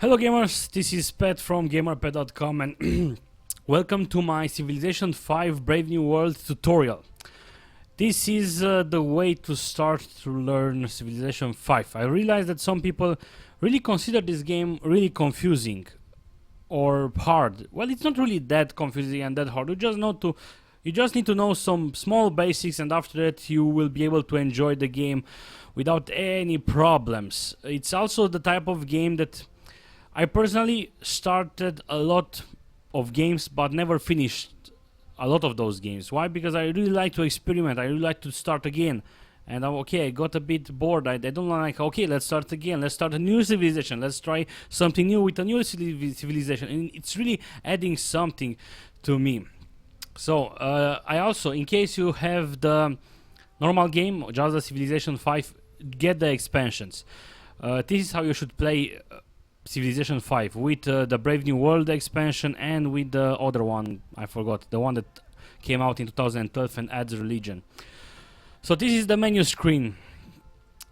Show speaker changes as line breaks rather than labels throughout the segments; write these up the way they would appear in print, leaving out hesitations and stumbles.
Hello gamers, this is Pet from gamerpet.com and welcome to my Civilization 5 Brave New World tutorial. This is the way to start to learn Civilization 5. I realize that some people really consider this game really confusing or hard. Well, it's not really that confusing and that hard. You just need to know some small basics, and after that you will be able to enjoy the game without any problems. It's also the type of game that I personally started a lot of games but never finished a lot of those games. Why? Because I really like to experiment, I really like to start again. And I got a bit bored, I don't like, okay, let's start again, let's start a new civilization, let's try something new with a new civilization. And it's really adding something to me. So, I also, in case you have the normal game, just the Civilization 5, get the expansions. This is how you should play Civilization 5 with the Brave New World expansion and with the other one, I forgot, the one that came out in 2012 and adds religion. So this is the menu screen.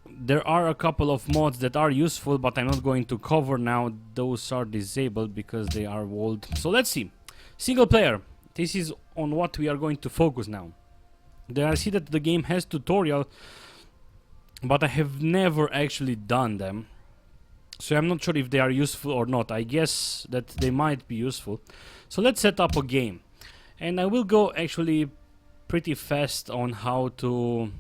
There are a couple of mods that are useful, but I'm not going to cover now. Those are disabled because they are old. So let's see. Single player. This is on what we are going to focus now. There I see that the game has tutorial, but I have never actually done them. So I'm not sure if they are useful or not. I guess that they might be useful. So let's set up a game. And I will go actually pretty fast on how to...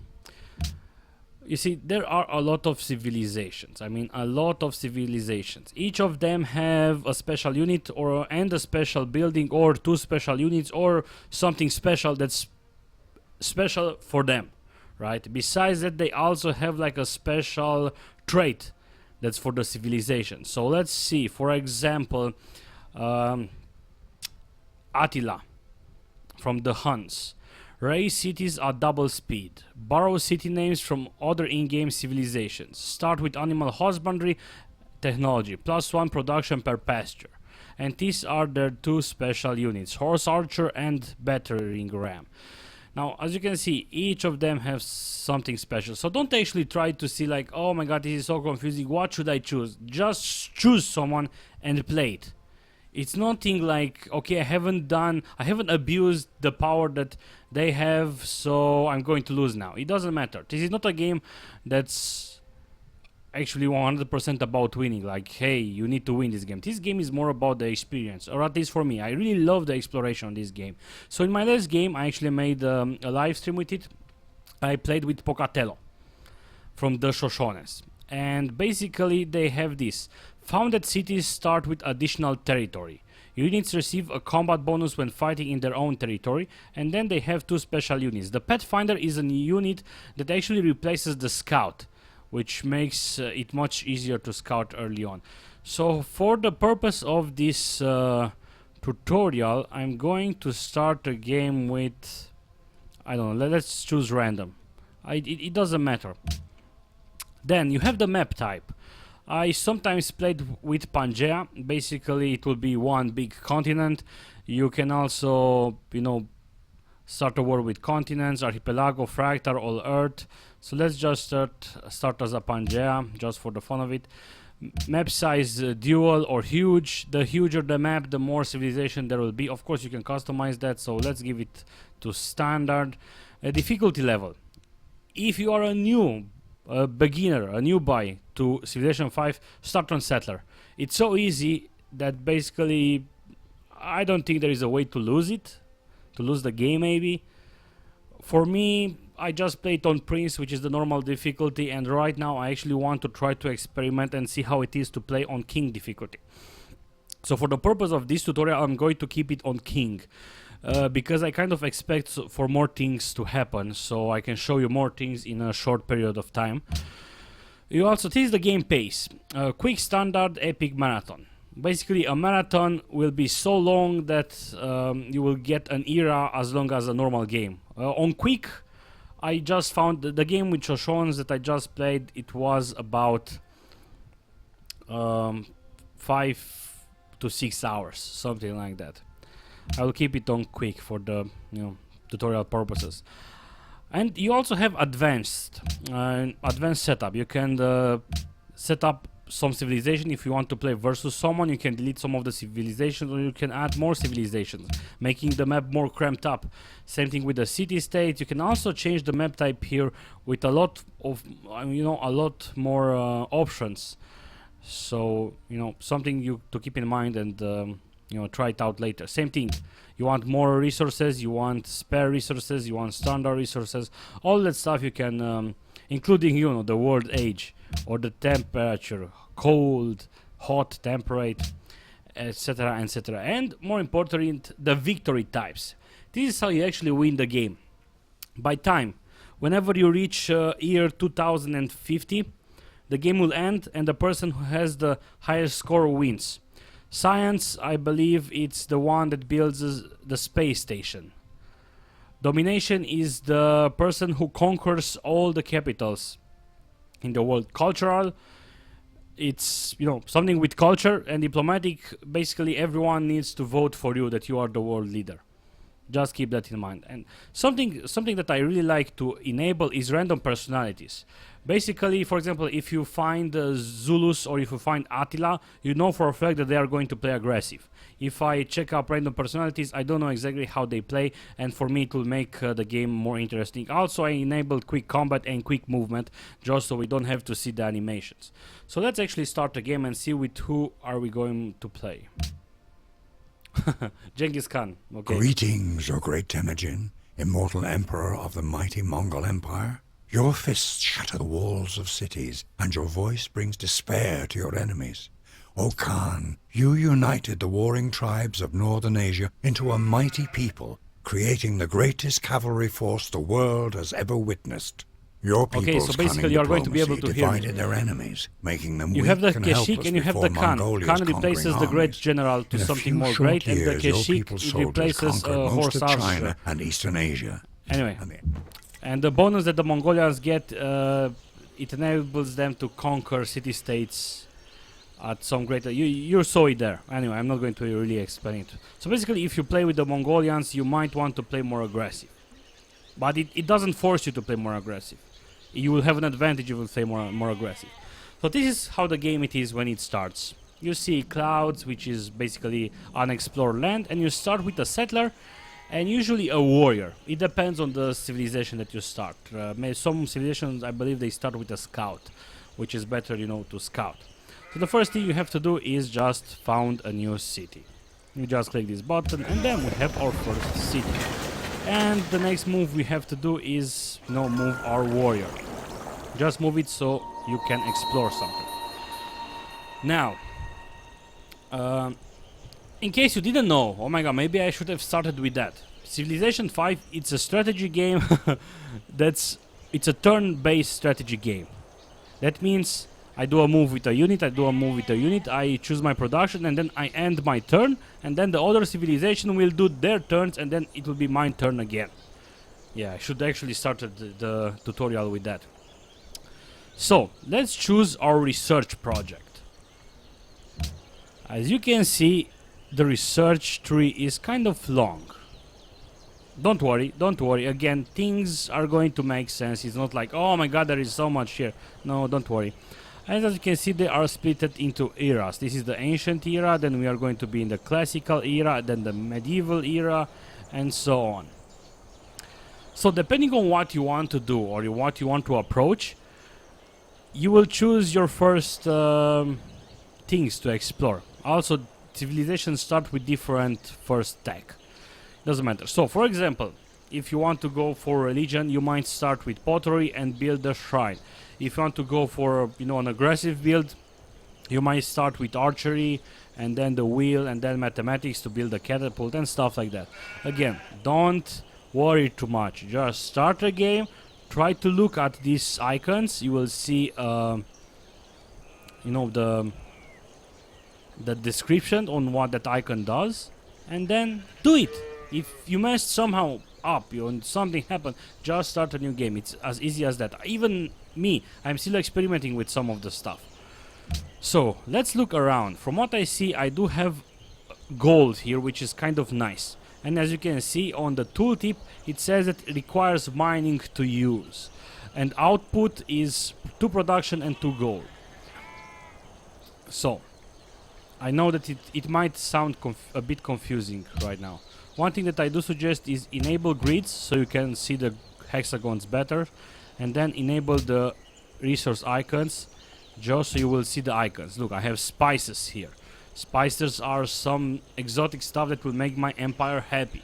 You see, there are a lot of civilizations. I mean, a lot of civilizations. Each of them have a special unit and a special building, or two special units, or something special that's special for them, right? Besides that, they also have like a special trait that's for the civilization. So let's see, for example, Attila from the Huns. Raise cities at double speed. Borrow city names from other in-game civilizations. Start with animal husbandry technology. +1 production per pasture. And these are their two special units, horse archer and battering ram. Now, as you can see, each of them has something special. So don't actually try to see like, oh my god, this is so confusing, what should I choose? Just choose someone and play it. It's nothing like, okay, I haven't abused the power that they have, so I'm going to lose now. It doesn't matter. This is not a game that's actually 100% about winning, like, hey, you need to win this game. This game is more about the experience, or at least for me. I really love the exploration on this game. So in my last game, I actually made a live stream with it. I played with Pocatello from the Shoshones. And basically they have this. Founded cities start with additional territory. Units receive a combat bonus when fighting in their own territory, and then they have two special units. The Pathfinder is a unit that actually replaces the Scout, which makes it much easier to scout early on. So for the purpose of this tutorial, I'm going to start a game with, I don't know, let's choose random. It doesn't matter. Then you have the map type. I sometimes played with Pangea. Basically it will be one big continent. You can also, you know, start a war with continents, archipelago, fractal, all earth. So let's just start as a Pangea, just for the fun of it. Map size dual or huge. The huger the map, the more civilization there will be. Of course you can customize that, so let's give it to standard. Difficulty level. If you are a new beginner, a newbie to Civilization 5, start on Settler. It's so easy that basically I don't think there is a way to lose it, to lose the game maybe. For me, I just played on Prince, which is the normal difficulty, and right now I actually want to try to experiment and see how it is to play on King difficulty. So for the purpose of this tutorial, I'm going to keep it on King. Because I kind of expect for more things to happen, so I can show you more things in a short period of time. You also, this is the game pace. Quick, standard, epic, marathon. Basically a marathon will be so long that you will get an era as long as a normal game. On quick, I just found the game with Shoshons that I just played, it was about 5 to 6 hours, something like that. I will keep it on quick for the tutorial purposes. And you also have advanced setup. You can set up some civilization. If you want to play versus someone, you can delete some of the civilizations, or you can add more civilizations, making the map more cramped up. Same thing with the city state. You can also change the map type here with a lot of a lot more options. So something to keep in mind, and try it out later. Same thing, you want more resources, you want spare resources, you want standard resources, all that stuff you can including the world age or the temperature, cold, hot, temperate, etc, etc. And more important, the victory types. This is how you actually win the game. By time, whenever you reach year 2050, the game will end and the person who has the highest score wins. Science, I believe it's the one that builds the space station. Domination is the person who conquers all the capitals in the world. Cultural, it's something with culture. And diplomatic, basically everyone needs to vote for you, that you are the world leader. Just keep that in mind. And something that I really like to enable is random personalities. Basically, for example, if you find Zulus or if you find Attila, you know for a fact that they are going to play aggressive. If I check up random personalities, I don't know exactly how they play, and for me it will make the game more interesting. Also, I enabled quick combat and quick movement, just so we don't have to see the animations. So let's actually start the game and see with who are we going to play. Genghis Khan. Okay.
Greetings, O great Temujin, immortal emperor of the mighty Mongol Empire. Your fists shatter the walls of cities, and your voice brings despair to your enemies. O Khan, you united the warring tribes of Northern Asia into a mighty people, creating the greatest cavalry force the world has ever witnessed. Your people's
so basically you are going to be able to hear
divided their enemies, making them
you
weak
have the
and
Keshik
helpless
and you have the
before
Khan.
Mongolia's
Khan replaces
conquering
the great
armies.
general to
In a
something
few
more
short
great, and the
years, your
Keshik
people's
it
soldiers
replaces
conquered most of
Horse
China
Archer.
and Eastern Asia.
Anyway, and the bonus that the Mongolians get, it enables them to conquer city-states at some greater... You saw it there. Anyway, I'm not going to really explain it. So basically, if you play with the Mongolians, you might want to play more aggressive. But it doesn't force you to play more aggressive. You will have an advantage if you will play more aggressive. So this is how the game it is when it starts. You see clouds, which is basically unexplored land, and you start with a settler and usually a warrior. It depends on the civilization that you start. Some civilizations, I believe, they start with a scout, which is better, to scout. So the first thing you have to do is just found a new city. You just click this button, and then we have our first city. And the next move we have to do is, move our warrior. Just move it so you can explore something. Now, in case you didn't know, oh my god, maybe I should have started with that. Civilization 5, it's a strategy game. It's a turn-based strategy game. That means I do a move with a unit, I choose my production, and then I end my turn, and then the other civilization will do their turns, and then it will be my turn again. Yeah, I should actually start the tutorial with that. So, let's choose our research project. As you can see, the research tree is kind of long. Don't worry, again, things are going to make sense. It's not like, oh my god, there is so much here. No, don't worry. And as you can see, they are split into eras. This is the ancient era, then we are going to be in the classical era, then the medieval era, and so on. So depending on what you want to do or what you want to approach, you will choose your first things to explore. Also, civilizations start with different first tech. Doesn't matter. So, for example, if you want to go for religion, you might start with pottery and build a shrine. If you want to go for an aggressive build, you might start with archery and then the wheel and then mathematics to build a catapult and stuff like that. Again, don't worry too much. Just start the game. Try to look at these icons. You will see, the description on what that icon does, and then do it. If you messed somehow up, something happened, just start a new game. It's as easy as that. Even me, I'm still experimenting with some of the stuff. So let's look around. From what I see, I do have gold here, which is kind of nice. And as you can see on the tooltip, it says that it requires mining to use. And output is 2 production and 2 gold. So, I know that it might sound a bit confusing right now. One thing that I do suggest is enable grids so you can see the hexagons better, and then enable the resource icons just so you will see the icons. Look, I have spices here. Spices are some exotic stuff that will make my empire happy.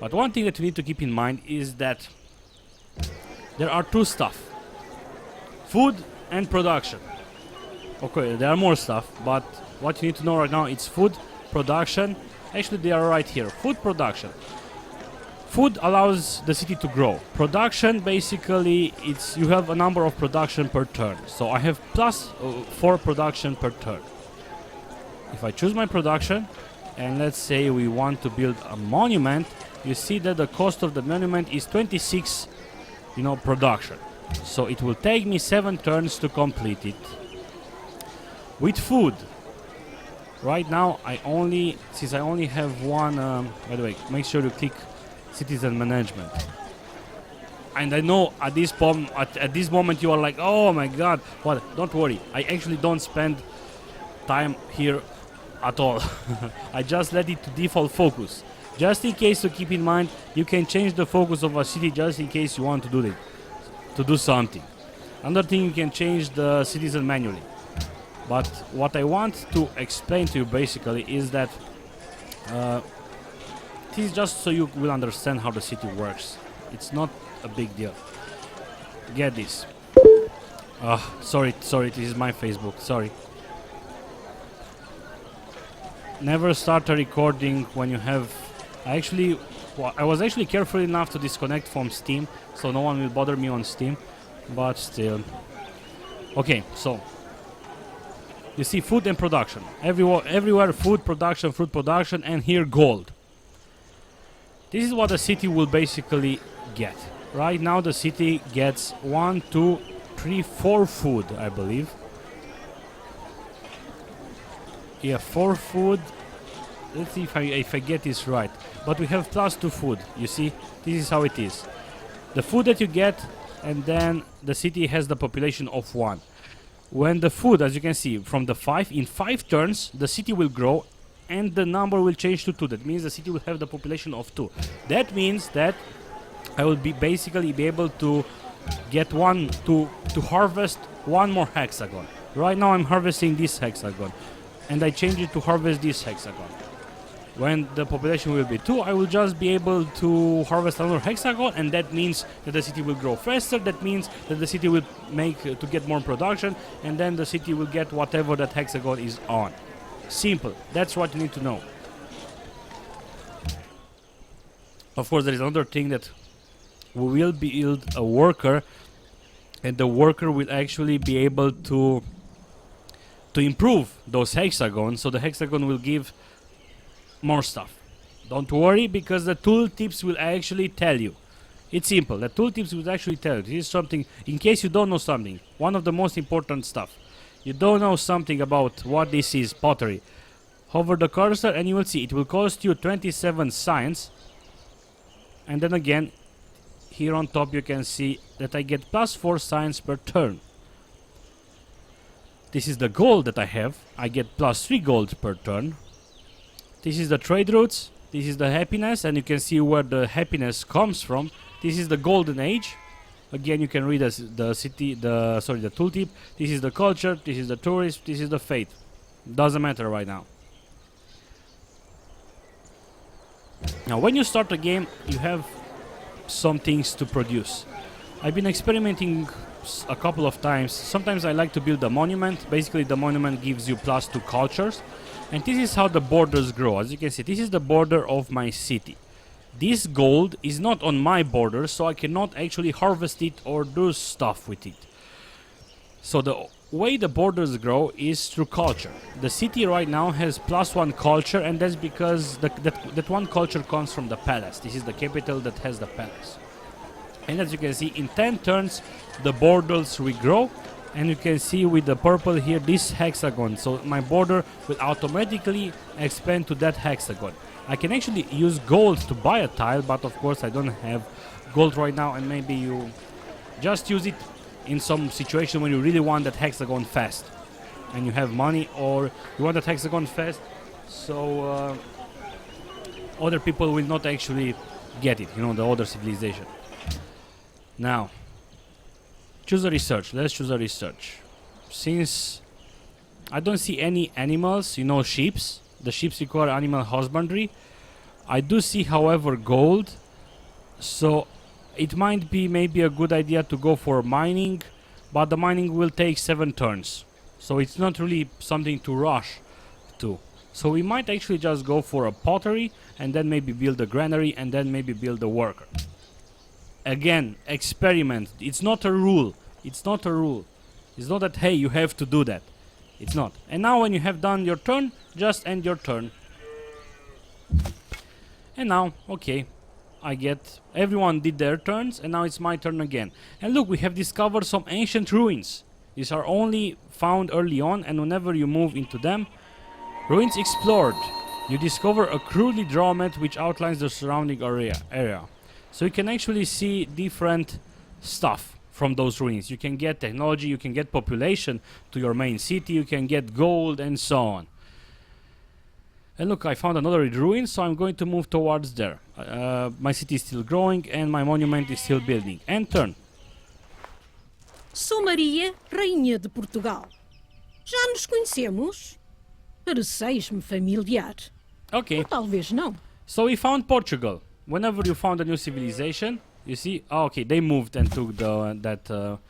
But one thing that you need to keep in mind is that there are two stuff: food and production. Okay, there are more stuff, but what you need to know right now is food, production. Actually, they are right here. Food, production. Food allows the city to grow. Production, basically, it's you have a number of production per turn. So I have plus 4 production per turn. If I choose my production, and let's say we want to build a monument, you see that the cost of the monument is 26, production. So it will take me 7 turns to complete it. With food, right now since I only have one, by the way, make sure you click citizen management. And I know at this moment you are like, oh my god, what? Don't worry, I actually don't spend time here at all. I just let it to default focus. Just in case, to keep in mind, you can change the focus of a city just in case you want to do something. Another thing, you can change the citizen manually. But what I want to explain to you basically is that it is just so you will understand how the city works. It's not a big deal. Get this. Sorry, this is my Facebook, sorry. Never start a recording when you have... I was actually careful enough to disconnect from Steam, so no one will bother me on Steam, but still. Okay, so you see food and production. Everywhere food production, and here gold. This is what the city will basically get. Right now the city gets 1, 2, 3, 4 food, I believe. Yeah, 4 food. Let's see if I get this right. But we have plus 2 food. You see, this is how it is. The food that you get, and then the city has the population of 1. When the food, as you can see, from the 5, in 5 turns, the city will grow, and the number will change to 2. That means the city will have the population of 2. That means that I will basically be able to get to harvest 1 more hexagon. Right now I'm harvesting this hexagon, and I change it to harvest this hexagon. When the population will be 2, I will just be able to harvest another hexagon, and that means that the city will grow faster. That means that the city will to get more production, and then the city will get whatever that hexagon is on. Simple. That's what you need to know. Of course, there is another thing, that we will build a worker, and the worker will actually be able to improve those hexagons, so the hexagon will give more stuff. Don't worry, because the tooltips will actually tell you. It's simple. The tooltips will actually tell you. This is something, in case you don't know something, one of the most important stuff. You don't know something about what this is, pottery. Hover the cursor and you will see it will cost you 27 science. And then again, here on top you can see that I get plus 4 science per turn. This is the gold that I have. I get plus 3 gold per turn. This is the trade routes. This is the happiness, and you can see where the happiness comes from. This is the golden age. Again, you can read the tooltip. This is the culture. This is the tourist. This is the fate. Doesn't matter right now. Now, when you start a game, you have some things to produce. I've been experimenting a couple of times. Sometimes I like to build a monument. Basically, the monument gives you plus 2 cultures. And this is how the borders grow. As you can see, this is the border of my city. This gold is not on my border, so I cannot actually harvest it or do stuff with it. So the way the borders grow is through culture. The city right now has plus 1 culture, and that's because that 1 culture comes from the palace. This is the capital that has the palace. And as you can see, in 10 turns, the borders regrow. And you can see with the purple here, this hexagon. So my border will automatically expand to that hexagon. I can actually use gold to buy a tile, but of course I don't have gold right now, and maybe you just use it in some situation when you really want that hexagon fast. and you have money, or you want the hexagon fast, so other people will not actually get it, you know, the other civilization. Now, choose a research. Let's choose a research. Since I don't see any animals, you know, sheeps. The sheeps require animal husbandry. I do see, however, gold. So it might be maybe a good idea to go for mining, but the mining will take 7 turns. So it's not really something to rush to. So we might actually just go for a pottery and then maybe build a granary and then maybe build a worker. Again, experiment. It's not a rule. It's not a rule. It's not that, hey, you have to do that. It's not. And now when you have done your turn, just end your turn. And now, okay, I get... Everyone did their turns and now it's my turn again. And look, we have discovered some ancient ruins. These are only found early on, and whenever you move into them... Ruins explored. You discover a crudely drawn map which outlines the surrounding area. So you can actually see different stuff from those ruins. You can get technology, you can get population to your main city, you can get gold and so on. And look, I found another ruin, so I'm going to move towards there. My city is still growing and my monument is still building. And turn.
Sou Maria, Rainha de Portugal. Já nos conhecemos? Pareceis-me familiar.
Okay,
Ou talvez não.
so we found Portugal. Whenever you found a new civilization, you see, oh, okay, they moved and took that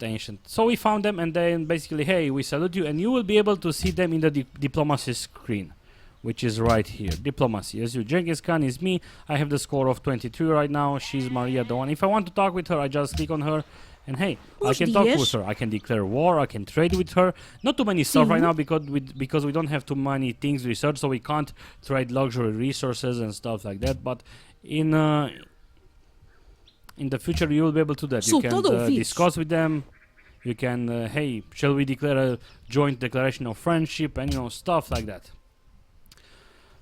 ancient. So we found them, and then basically, hey, we salute you, and you will be able to see them in the diplomacy screen, which is right here. Diplomacy. As you, Genghis Khan is me. I have the score of 23 right now. She's Maria the one. If I want to talk with her, I just click on her. And hey, I
Buenos
can talk
dias.
with her. I can declare war. I can trade with her. Not too many stuff right now because we don't have too many things to research, so we can't trade luxury resources and stuff like that. But in the future, you will be able to do that. You
Sou
can
todo ouvidos.
discuss with them. You can, hey, shall we declare a joint declaration of friendship and, you know, stuff like that.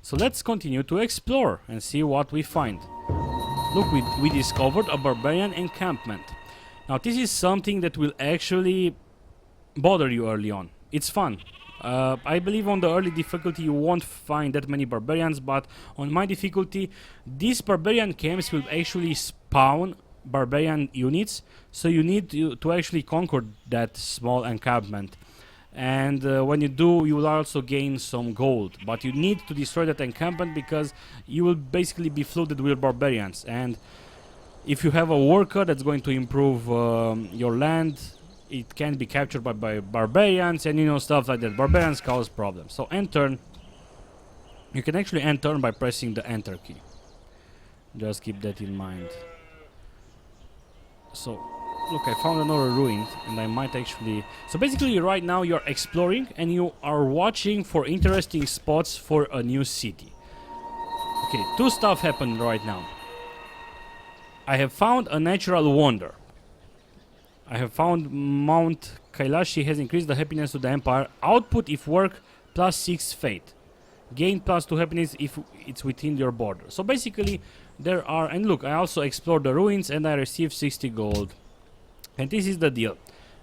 So let's continue to explore and see what we find. Look, we discovered a barbarian encampment. Now this is something that will actually bother you early on. It's fun. I believe on the early difficulty you won't find that many barbarians, but on my difficulty, these barbarian camps will actually spawn barbarian units, so you need to actually conquer that small encampment. And when you do, you will also gain some gold, but you need to destroy that encampment because you will basically be flooded with barbarians. And if you have a worker that's going to improve your land, it can be captured by barbarians and, you know, stuff like that. Barbarians cause problems. So end turn. You can actually end turn by pressing the enter key. Just keep that in mind. So look, I found another ruin and I might actually... So basically right now you're exploring and you are watching for interesting spots for a new city. Okay, 2 stuff happened right now. I have found a natural wonder. I have found Mount Kailashi has increased the happiness to the empire. Output if work +6 fate. Gain +2 happiness if it's within your border. So basically there are... And look, I also explored the ruins and I received 60 gold. And this is the deal.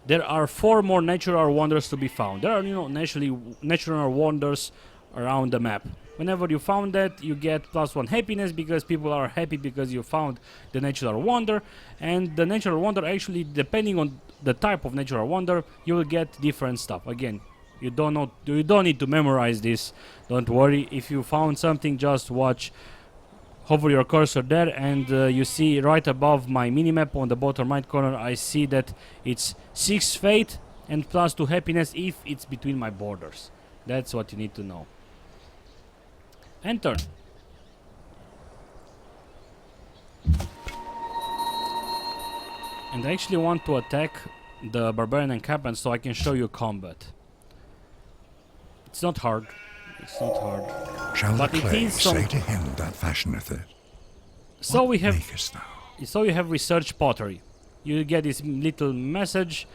There are 4 more natural wonders to be found. There are, you know, natural wonders around the map. Whenever you found that, you get +1 happiness because people are happy because you found the natural wonder. And the natural wonder actually, depending on the type of natural wonder, you will get different stuff. Again, you don't need to memorize this. Don't worry. If you found something, just watch. Hover your cursor there and you see right above my minimap on the bottom right corner, I see that it's 6 fate and +2 happiness if it's between my borders. That's what you need to know. And turn. And I actually want to attack the barbarian encampment so I can show you combat. It's not hard. It's not hard.
Shall
But
the
it
clay
is some-
say to him that fashioneth it?
So we have
Makest thou?
So you have research pottery. You get this little message.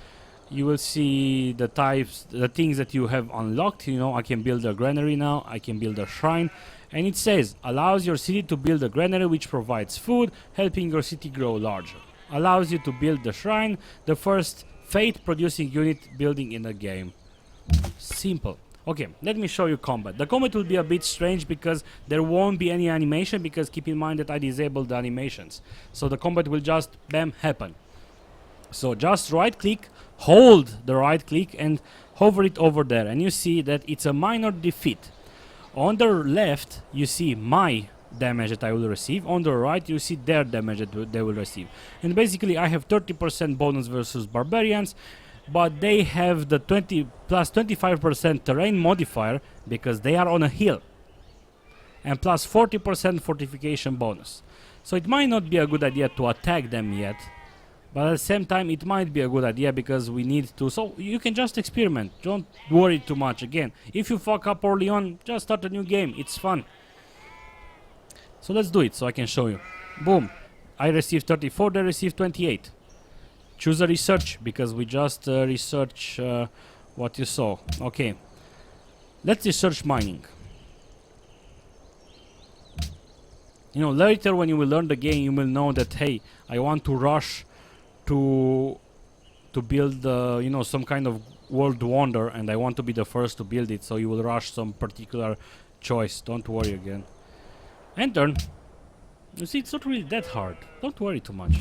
You will see the types, the things that you have unlocked. You know, I can build a granary now. I can build a shrine. And it says, allows your city to build a granary which provides food, helping your city grow larger. Allows you to build the shrine, the first fate producing unit building in the game. Simple. Okay, let me show you combat. The combat will be a bit strange because there won't be any animation, because keep in mind that I disabled the animations. So the combat will just, bam, happen. So just right click, hold the right click and hover it over there, and you see that it's a minor defeat. On the left you see my damage that I will receive, on the right you see their damage that they will receive. And basically I have 30% bonus versus barbarians, but they have the 20 plus 25% terrain modifier because they are on a hill, and plus 40% fortification bonus. So it might not be a good idea to attack them yet, but at the same time it might be a good idea because we need to. So you can just experiment, don't worry too much. Again, if you fuck up early on, just start a new game, it's fun. So let's do it so I can show you. Boom, I received 34, they received 28. Choose a research because we just research what you saw. Okay, let's research mining. You know, later when you will learn the game, you will know that, hey, I want to rush to build you know, some kind of world wonder, and I want to be the first to build it, so you will rush some particular choice. Don't worry again. And turn. You see, it's not really that hard. Don't worry too much.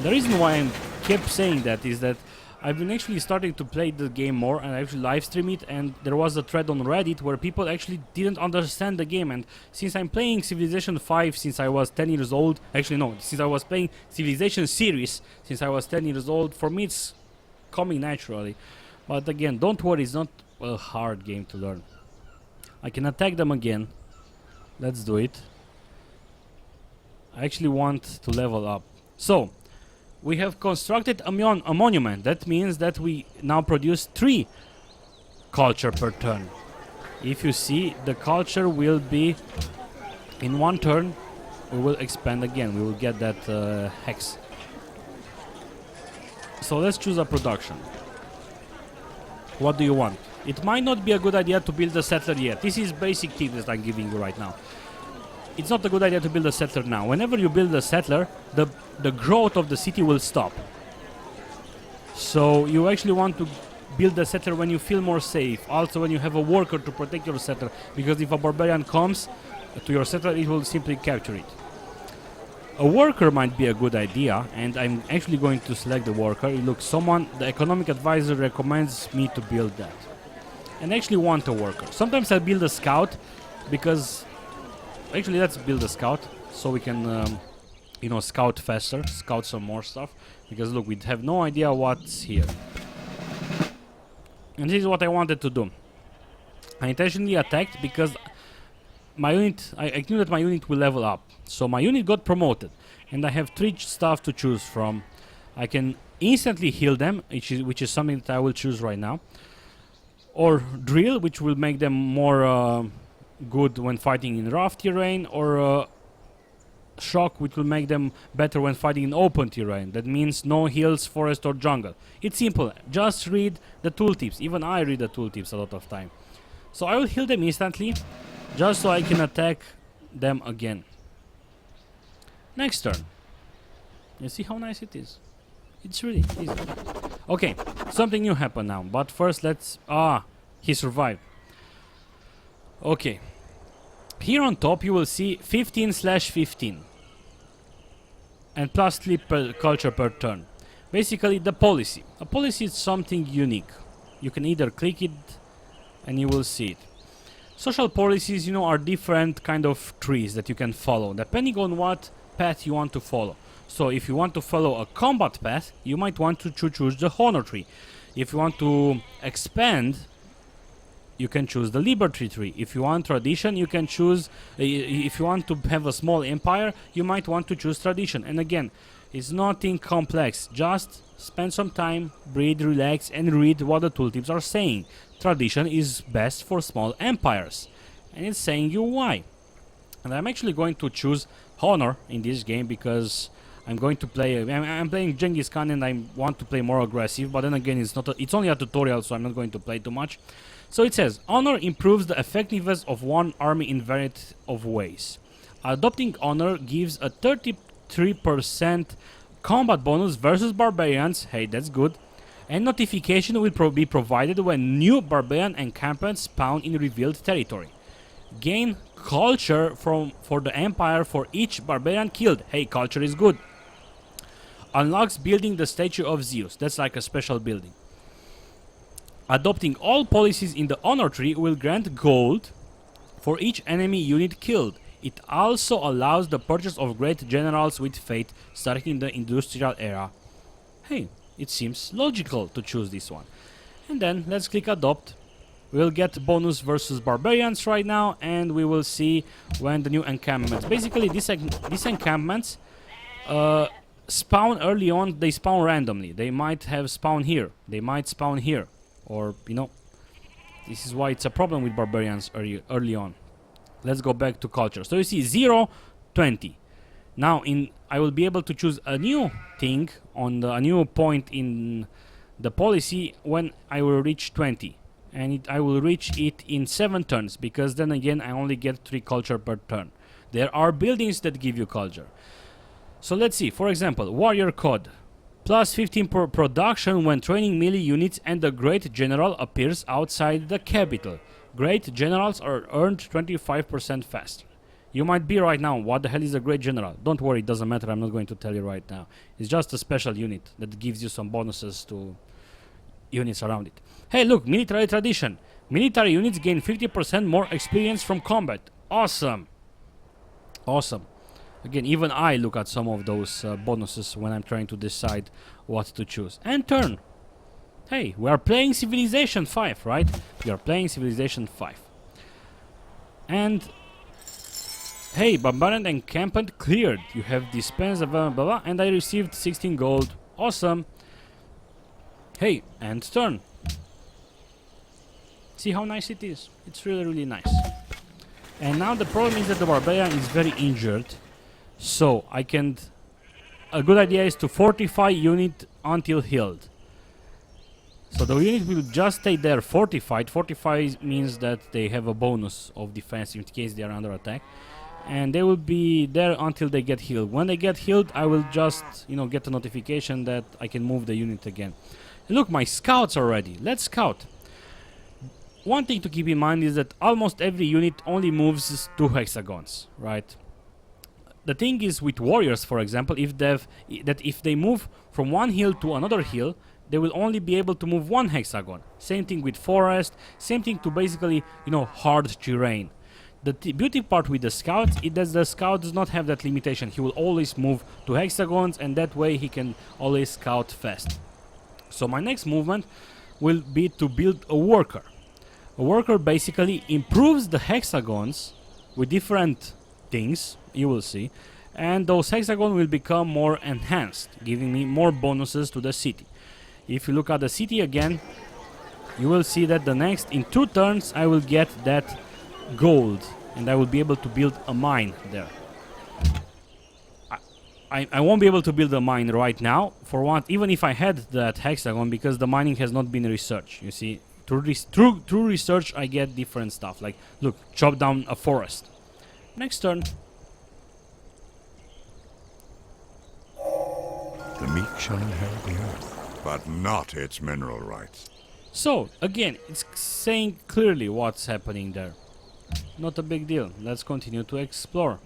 The reason why I kept saying that is that I've been actually starting to play the game more, and I actually live stream it, and there was a thread on Reddit where people actually didn't understand the game. And since I'm playing Civilization 5 since I was 10 years old, actually no, since I was playing Civilization series since I was 10 years old, for me it's coming naturally. But again, don't worry, it's not a hard game to learn. I can attack them again. Let's do it. I actually want to level up. So we have constructed a monument. That means that we now produce 3 culture per turn. If you see, the culture will be in 1 turn. We will expand again. We will get that hex. So let's choose a production. What do you want? It might not be a good idea to build a settler yet. This is basic tips that I'm giving you right now. It's not a good idea to build a settler now. Whenever you build a settler, the growth of the city will stop. So you actually want to build a settler when you feel more safe. Also when you have a worker to protect your settler, because if a barbarian comes to your settler, it will simply capture it. A worker might be a good idea, and I'm actually going to select the worker. Look, the economic advisor recommends me to build that. And I actually want a worker. Sometimes I build a scout because... Actually, let's build a scout so we can, you know, scout faster, scout some more stuff. Because look, we have no idea what's here. And this is what I wanted to do. I intentionally attacked because my unit, I knew that my unit will level up. So my unit got promoted, and I have 3 stuff to choose from. I can instantly heal them, which is something that I will choose right now. Or drill, which will make them more... good when fighting in rough terrain, or shock, which will make them better when fighting in open terrain. That means no hills, forest or jungle. It's simple, just read the tooltips. Even I read the tooltips a lot of time. So I will heal them instantly, just so I can attack them again. Next turn. You see how nice it is? It's really easy. Okay, something new happened now, but first let's... he survived. Okay, here on top you will see 15/15 and plus 3 per culture per turn. Basically the policy. A policy is something unique. You can either click it and you will see it. Social policies, you know, are different kind of trees that you can follow depending on what path you want to follow. So if you want to follow a combat path, you might want to choose the honor tree. If you want to expand, you can choose the liberty tree. If you want tradition, you can choose... if you want to have a small empire, you might want to choose tradition. And again, it's nothing complex. Just spend some time, breathe, relax, and read what the tooltips are saying. Tradition is best for small empires. And it's saying you why. And I'm actually going to choose honor in this game because I'm going to play... I'm playing Genghis Khan and I want to play more aggressive. But then again, it's only a tutorial, so I'm not going to play too much. So it says, honor improves the effectiveness of one army in variety of ways. Adopting honor gives a 33% combat bonus versus barbarians, hey, that's good, And notification will be provided when new barbarian encampments spawn in revealed territory. Gain culture for the Empire for each barbarian killed. Hey, culture is good. Unlocks building the statue of Zeus. That's like a special building. Adopting all policies in the honor tree will grant gold for each enemy unit killed. It also allows the purchase of great generals with fate starting in the industrial era. Hey, it seems logical to choose this one. And then let's click adopt. We'll get bonus versus barbarians right now, and we will see when the new encampments. Basically, these encampments spawn early on. They spawn randomly. They might have spawned here. They might spawn here. Or, you know, this is why it's a problem with barbarians early on. Let's go back to culture. So you see 0, 20. Now I will be able to choose a new thing on a new point in the policy when I will reach 20. And I will reach it in 7 turns, because then again I only get 3 culture per turn. There are buildings that give you culture. So let's see, for example, warrior code. Plus 15 per production when training melee units and the Great General appears outside the capital. Great Generals are earned 25% faster. You might be right now, what the hell is a Great General? Don't worry, it doesn't matter, I'm not going to tell you right now. It's just a special unit that gives you some bonuses to units around it. Hey look, military tradition. Military units gain 50% more experience from combat. Awesome. Awesome. Again, even I look at some of those bonuses when I'm trying to decide what to choose. And turn. Hey, we are playing Civilization 5, right? We are playing Civilization 5. And hey, barbarian encampment cleared. You have dispensed blah blah blah, and I received 16 gold. Awesome. Hey, and turn. See how nice it is? It's really, really nice. And now the problem is that the barbarian is very injured. So I can... A good idea is to fortify unit until healed. So the unit will just stay there fortified. Fortify means that they have a bonus of defense in case they are under attack. And they will be there until they get healed. When they get healed, I will just, you know, get a notification that I can move the unit again. And look, my scouts are ready. Let's scout. One thing to keep in mind is that almost every unit only moves 2 hexagons, right? The thing is with warriors, for example, if they move from one hill to another hill, they will only be able to move 1 hexagon. Same thing with forest, same thing to basically, you know, hard terrain. The beauty part with the scout is that the scout does not have that limitation. He will always move 2 hexagons, and that way he can always scout fast. So my next movement will be to build a worker. A worker basically improves the hexagons with different things, you will see, and those hexagons will become more enhanced, giving me more bonuses to the city. If you look at the city again, you will see that in 2 turns I will get that gold, and I will be able to build a mine there. I won't be able to build a mine right now, for one, even if I had that hexagon, because the mining has not been researched, you see. Through research I get different stuff, like, look, chop down a forest. Next turn.
The meek shall inherit the earth, but not its mineral rights.
So, again, it's saying clearly what's happening there. Not a big deal. Let's continue to explore.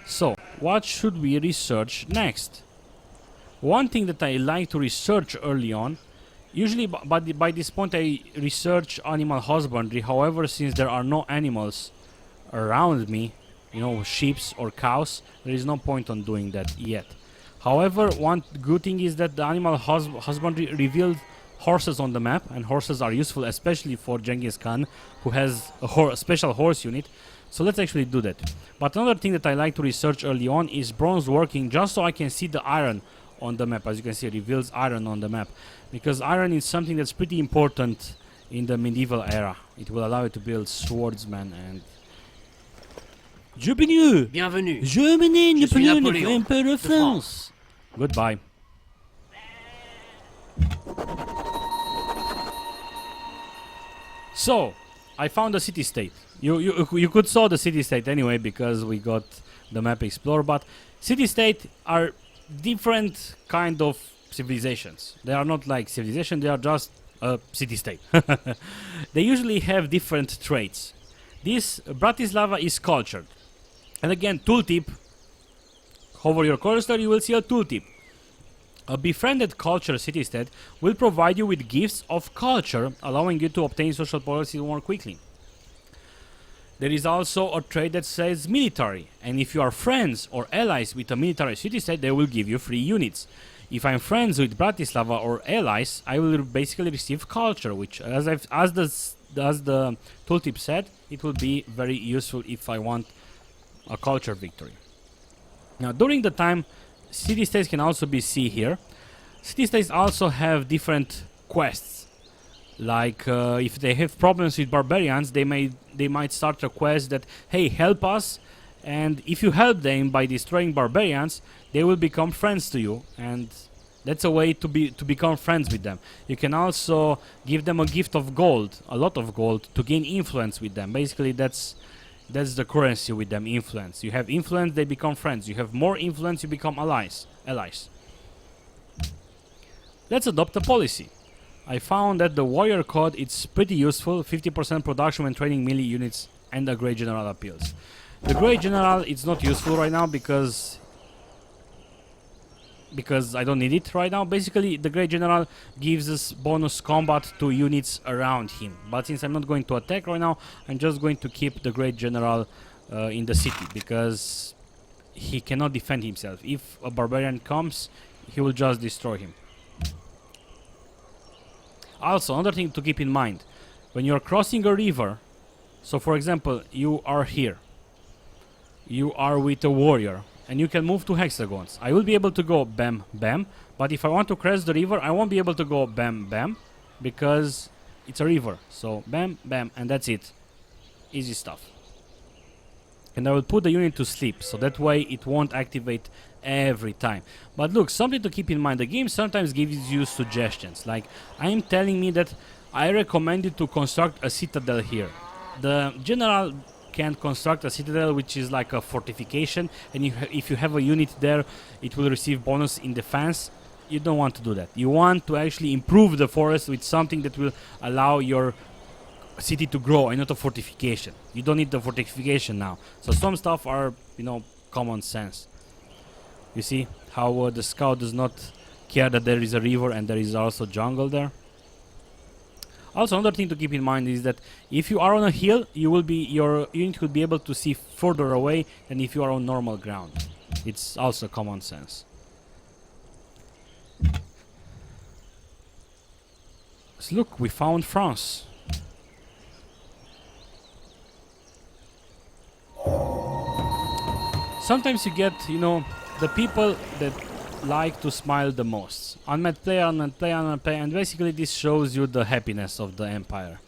So, what should we research next? One thing that I like to research early on, usually by this point I research animal husbandry. However, since there are no animals around me, you know, sheep or cows, there is no point on doing that yet. However, one good thing is that the animal husbandry revealed horses on the map, and horses are useful especially for Genghis Khan, who has a special horse unit. So let's actually do that. But another thing that I like to research early on is bronze working, just so I can see the iron on the map. As you can see, it reveals iron on the map, because iron is something that's pretty important in the medieval era. It will allow you to build swordsmen and... Bienvenue!
Bienvenue.
Je
suis Napoléon
Emperor
de
of France. Goodbye. So, I found a city-state. You could saw the city-state anyway, because we got the map explorer, but city-state are different kind of civilizations. They are not like civilization, they are just a city-state. They usually have different traits. This Bratislava is cultured. And again, tooltip. Hover your cursor, you will see a tooltip. A befriended culture city-state will provide you with gifts of culture, allowing you to obtain social policy more quickly. There is also a trait that says military, and if you are friends or allies with a military city-state, they will give you free units. If I'm friends with Bratislava or allies, I will basically receive culture, which, as the tooltip said, it will be very useful if I want a culture victory. Now, during the time, city-states can also be seen here. City-states also have different quests. Like if they have problems with barbarians, they might start a quest that, hey, help us, and if you help them by destroying barbarians, they will become friends to you, and that's a way to become friends with them. You can also give them a gift of gold, a lot of gold, to gain influence with them. Basically, that's the currency with them, influence. You have influence, they become friends. You have more influence, you become allies. Let's adopt a policy. I found that the warrior code is pretty useful, 50% production when training melee units, and a great general appeals. The great general is not useful right now because I don't need it right now. Basically, the great general gives us bonus combat to units around him. But since I'm not going to attack right now, I'm just going to keep the great general in the city because he cannot defend himself. If a barbarian comes, he will just destroy him. Also, another thing to keep in mind, when you're crossing a river, so for example, you are here, you are with a warrior, and you can move to hexagons. I will be able to go bam, bam, but if I want to cross the river, I won't be able to go bam, bam, because it's a river. So bam, bam, and that's it. Easy stuff. And I will put the unit to sleep, so that way it won't activate every time. But look, something to keep in mind, the game sometimes gives you suggestions, like I'm telling me that I recommend you to construct a citadel here. The general can construct a citadel which is like a fortification, and if you have a unit there, it will receive bonus in defense. You don't want to do that. You want to actually improve the forest with something that will allow your city to grow and not a fortification. You don't need the fortification now. So some stuff are, common sense. You see how the scout does not care that there is a river and there is also jungle there. Also, another thing to keep in mind is that if you are on a hill, your unit will be able to see further away than if you are on normal ground. It's also common sense. So look, we found France. Sometimes you get, the people that like to smile the most. Unmet player, unmet player, unmet player, and basically this shows you the happiness of the empire.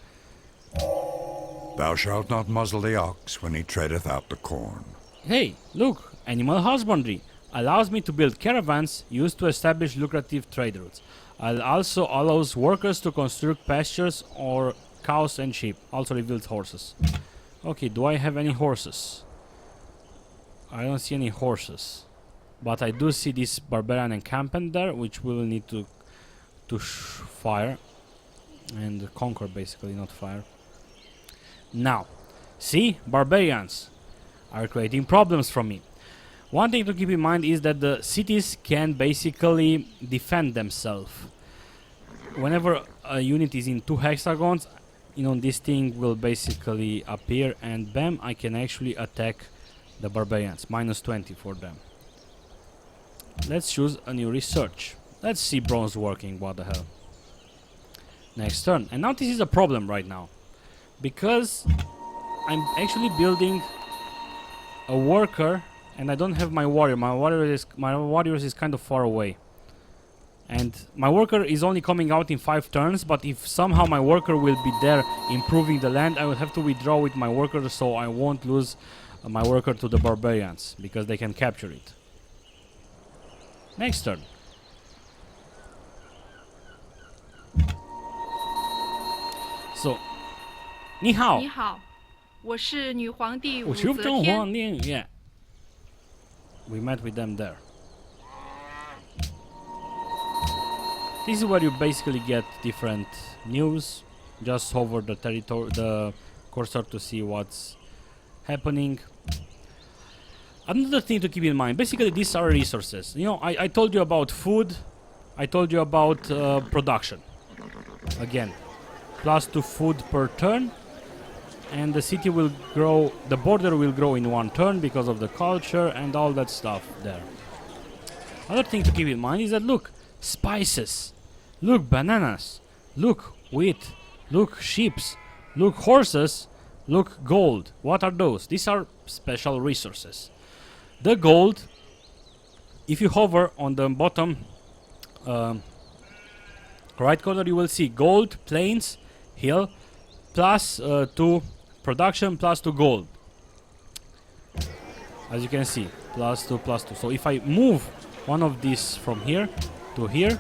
Thou shalt not muzzle the ox when he treadeth out the corn.
Hey, look, animal husbandry allows me to build caravans used to establish lucrative trade routes. It also allows workers to construct pastures or cows and sheep. Also reveals horses. Okay, do I have any horses? I don't see any horses. But I do see this barbarian encampment there, which we will need to fire and conquer, basically, not fire. Now, see, barbarians are creating problems for me. One thing to keep in mind is that the cities can basically defend themselves. Whenever a unit is in 2 hexagons, this thing will basically appear, and bam, I can actually attack the barbarians. -20 for them. Let's choose a new research. Let's see bronze working, what the hell. Next turn. And now this is a problem right now. Because I'm actually building a worker and I don't have my warrior. My warriors is kind of far away. And my worker is only coming out in 5 turns, but if somehow my worker will be there improving the land, I will have to withdraw with my worker, so I won't lose my worker to the barbarians, because they can capture it. Next turn. So, 你好。
你好，我是女皇帝武
我是
则天。
皇帝 yeah. We met with them there. This is where you basically get different news. Just hover the territory, the cursor to see what's happening. Another thing to keep in mind, basically these are resources. You know, I told you about food, I told you about production. Again, +2 food per turn, and the city will grow, the border will grow in 1 turn because of the culture and all that stuff there. Other thing to keep in mind is that look, spices, look, bananas, look, wheat, look, sheep, look, horses, look, gold. What are those? These are special resources. The gold, if you hover on the bottom right corner, you will see gold, plains, hill, +2 production, +2 gold. As you can see, +2, +2. So if I move one of these from here to here,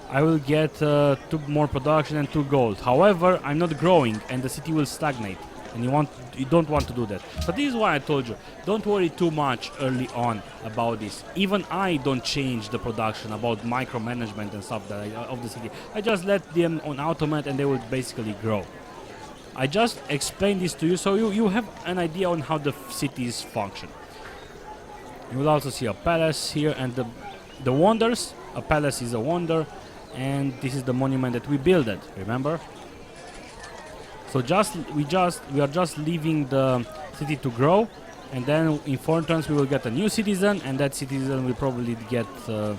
I will get 2 more production and 2 gold. However, I'm not growing and the city will stagnate. And you don't want to do that. But this is why I told you, don't worry too much early on about this. Even I don't change the production about micromanagement and stuff of the city. I just let them on automat and they will basically grow. I just explain this to you so you have an idea on how the cities function. You will also see a palace here and the wonders. A palace is a wonder, and this is the monument that we built, remember? So we are just leaving the city to grow, and then in 4 turns we will get a new citizen, and that citizen will probably get to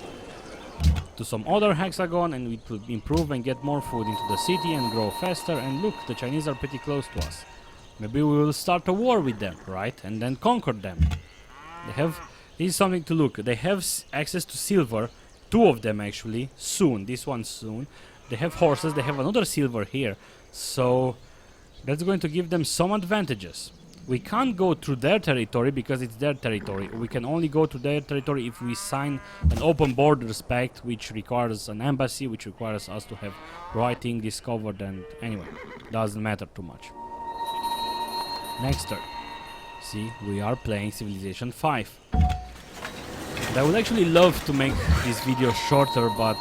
some other hexagon, and it will improve and get more food into the city and grow faster. And look, the Chinese are pretty close to us. Maybe we will start a war with them, right? And then conquer them. This is something to look. They have access to silver, 2 of them actually, soon. This one soon. They have horses. They have another silver here. So that's going to give them some advantages. We can't go through their territory because it's their territory. We can only go to their territory if we sign an open borders pact, which requires an embassy, which requires us to have writing discovered, and anyway, doesn't matter too much. Next turn. See, we are playing Civilization 5. And I would actually love to make this video shorter, but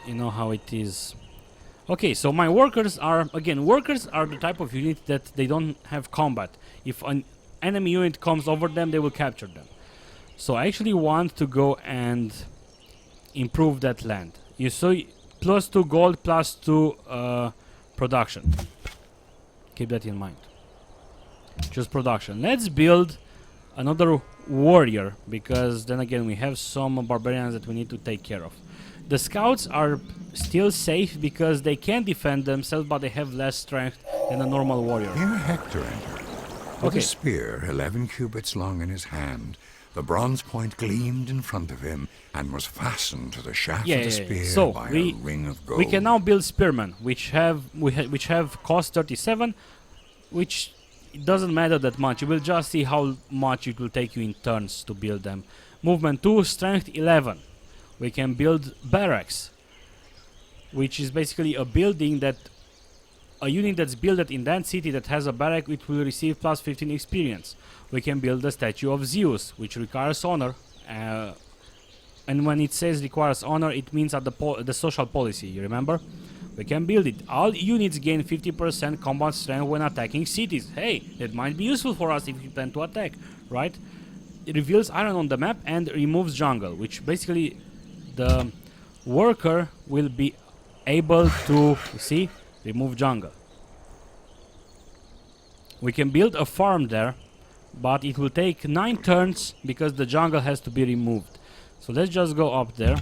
you know how it is. Okay, so my workers are the type of unit that they don't have combat. If an enemy unit comes over them, they will capture them. So I actually want to go and improve that land. You saw +2 gold, +2 production. Keep that in mind. Just production. Let's build another warrior, because then again we have some barbarians that we need to take care of. The scouts are still safe because they can defend themselves, but they have less strength than a normal warrior.
Here Hector entered, with a spear 11 cubits long in his hand. The bronze point gleamed in front of him and was fastened to the shaft of the spear
So
by a ring of gold.
we can now build spearmen, which have cost 37, which it doesn't matter that much. You will just see how much it will take you in turns to build them. Movement 2, strength 11. We can build barracks, which is basically a building that a unit that's built in that city that has a barrack, it will receive +15 experience. We can build the statue of Zeus, which requires honor, and when it says requires honor, it means at the social policy, you remember? We can build it. All units gain 50% combat strength when attacking cities. Hey, that might be useful for us if we plan to attack, right? It reveals iron on the map and removes jungle, which basically the worker will be able to, see, remove jungle. We can build a farm there, but it will take 9 turns because the jungle has to be removed. So let's just go up there.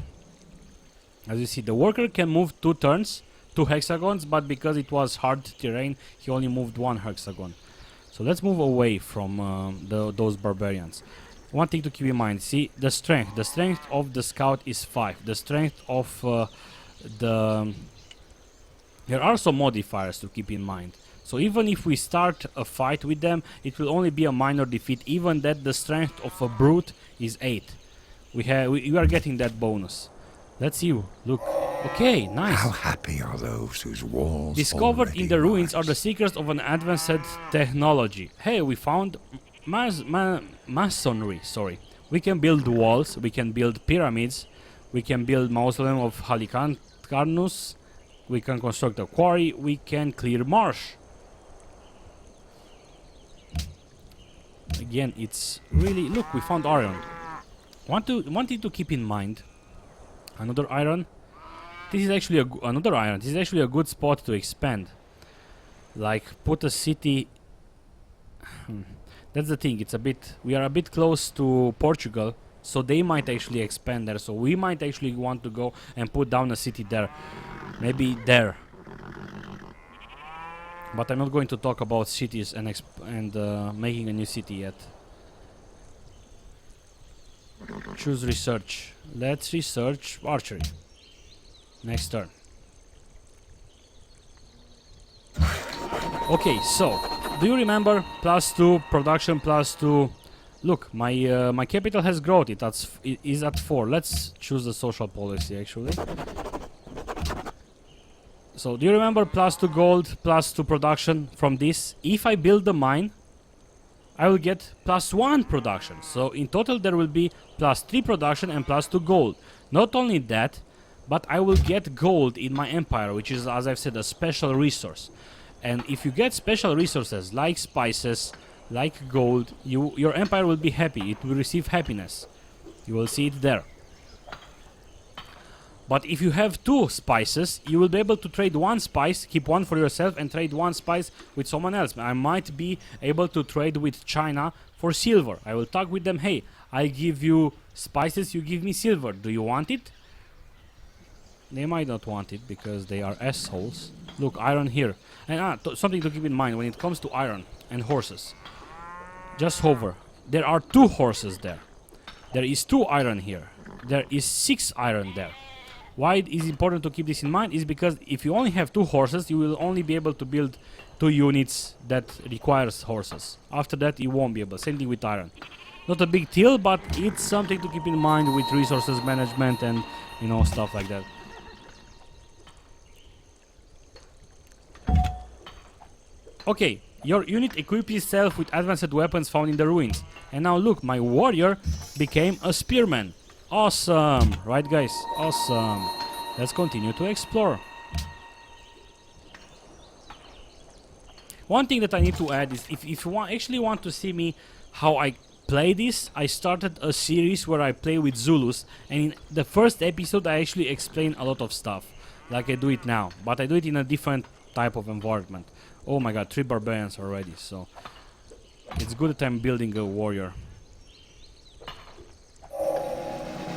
As you see, the worker can move 2 turns, 2 hexagons, but because it was hard terrain, he only moved 1 hexagon. So let's move away from those barbarians. One thing to keep in mind, see, the strength of the scout is 5. The strength of there are some modifiers to keep in mind. So even if we start a fight with them, it will only be a minor defeat, even that the strength of a brute is 8. We are getting that bonus. Let's see. Look. Okay, nice.
How happy are those whose walls
discovered in the
already
ruins are
rise.
the secrets of an advanced technology. Hey, we found masonry, sorry. We can build walls, we can build pyramids, We can build Mausoleum of Halicarnus. We can construct a quarry. We can clear marsh. Again, it's really... Look, we found iron. Wanted to keep in mind another iron. This is actually another iron. This is actually a good spot to expand. Like, put a city... That's the thing. It's a bit... We are a bit close to Portugal, so they might actually expand there. So we might actually want to go and put down a city there. Maybe there. But I'm not going to talk about cities and making a new city yet. Choose research. Let's research archery. Next turn. Okay, so do you remember +2 production +2? Look, my capital has growth. It is at 4. Let's choose the social policy actually. So do you remember +2 gold, +2 production from this? If I build the mine, I will get +1 production. So in total there will be +3 production and +2 gold. Not only that, but I will get gold in my empire, which is, as I've said, a special resource. And if you get special resources like spices, like gold, your empire will be happy. It will receive happiness. You will see it there. But if you have 2 spices, you will be able to trade 1 spice, keep 1 for yourself, and trade 1 spice with someone else. I might be able to trade with China for silver. I will talk with them, hey, I give you spices, you give me silver. Do you want it? They might not want it because they are assholes. Look, iron here. And something to keep in mind when it comes to iron and horses. Just hover. There are 2 horses there. There is 2 iron here. There is 6 iron there. Why it is important to keep this in mind is because if you only have 2 horses, you will only be able to build 2 units that requires horses. After that, you won't be able. Same thing with iron. Not a big deal, but it's something to keep in mind with resources management and, you know, stuff like that. Okay, your unit equips itself with advanced weapons found in the ruins. And now look, my warrior became a spearman. Awesome! Right, guys? Awesome. Let's continue to explore. One thing that I need to add is if you actually want to see me how I play this, I started a series where I play with Zulus, and in the first episode I actually explain a lot of stuff like I do it now, but I do it in a different type of environment. Oh my god, 3 barbarians already, so it's good that I'm building a warrior.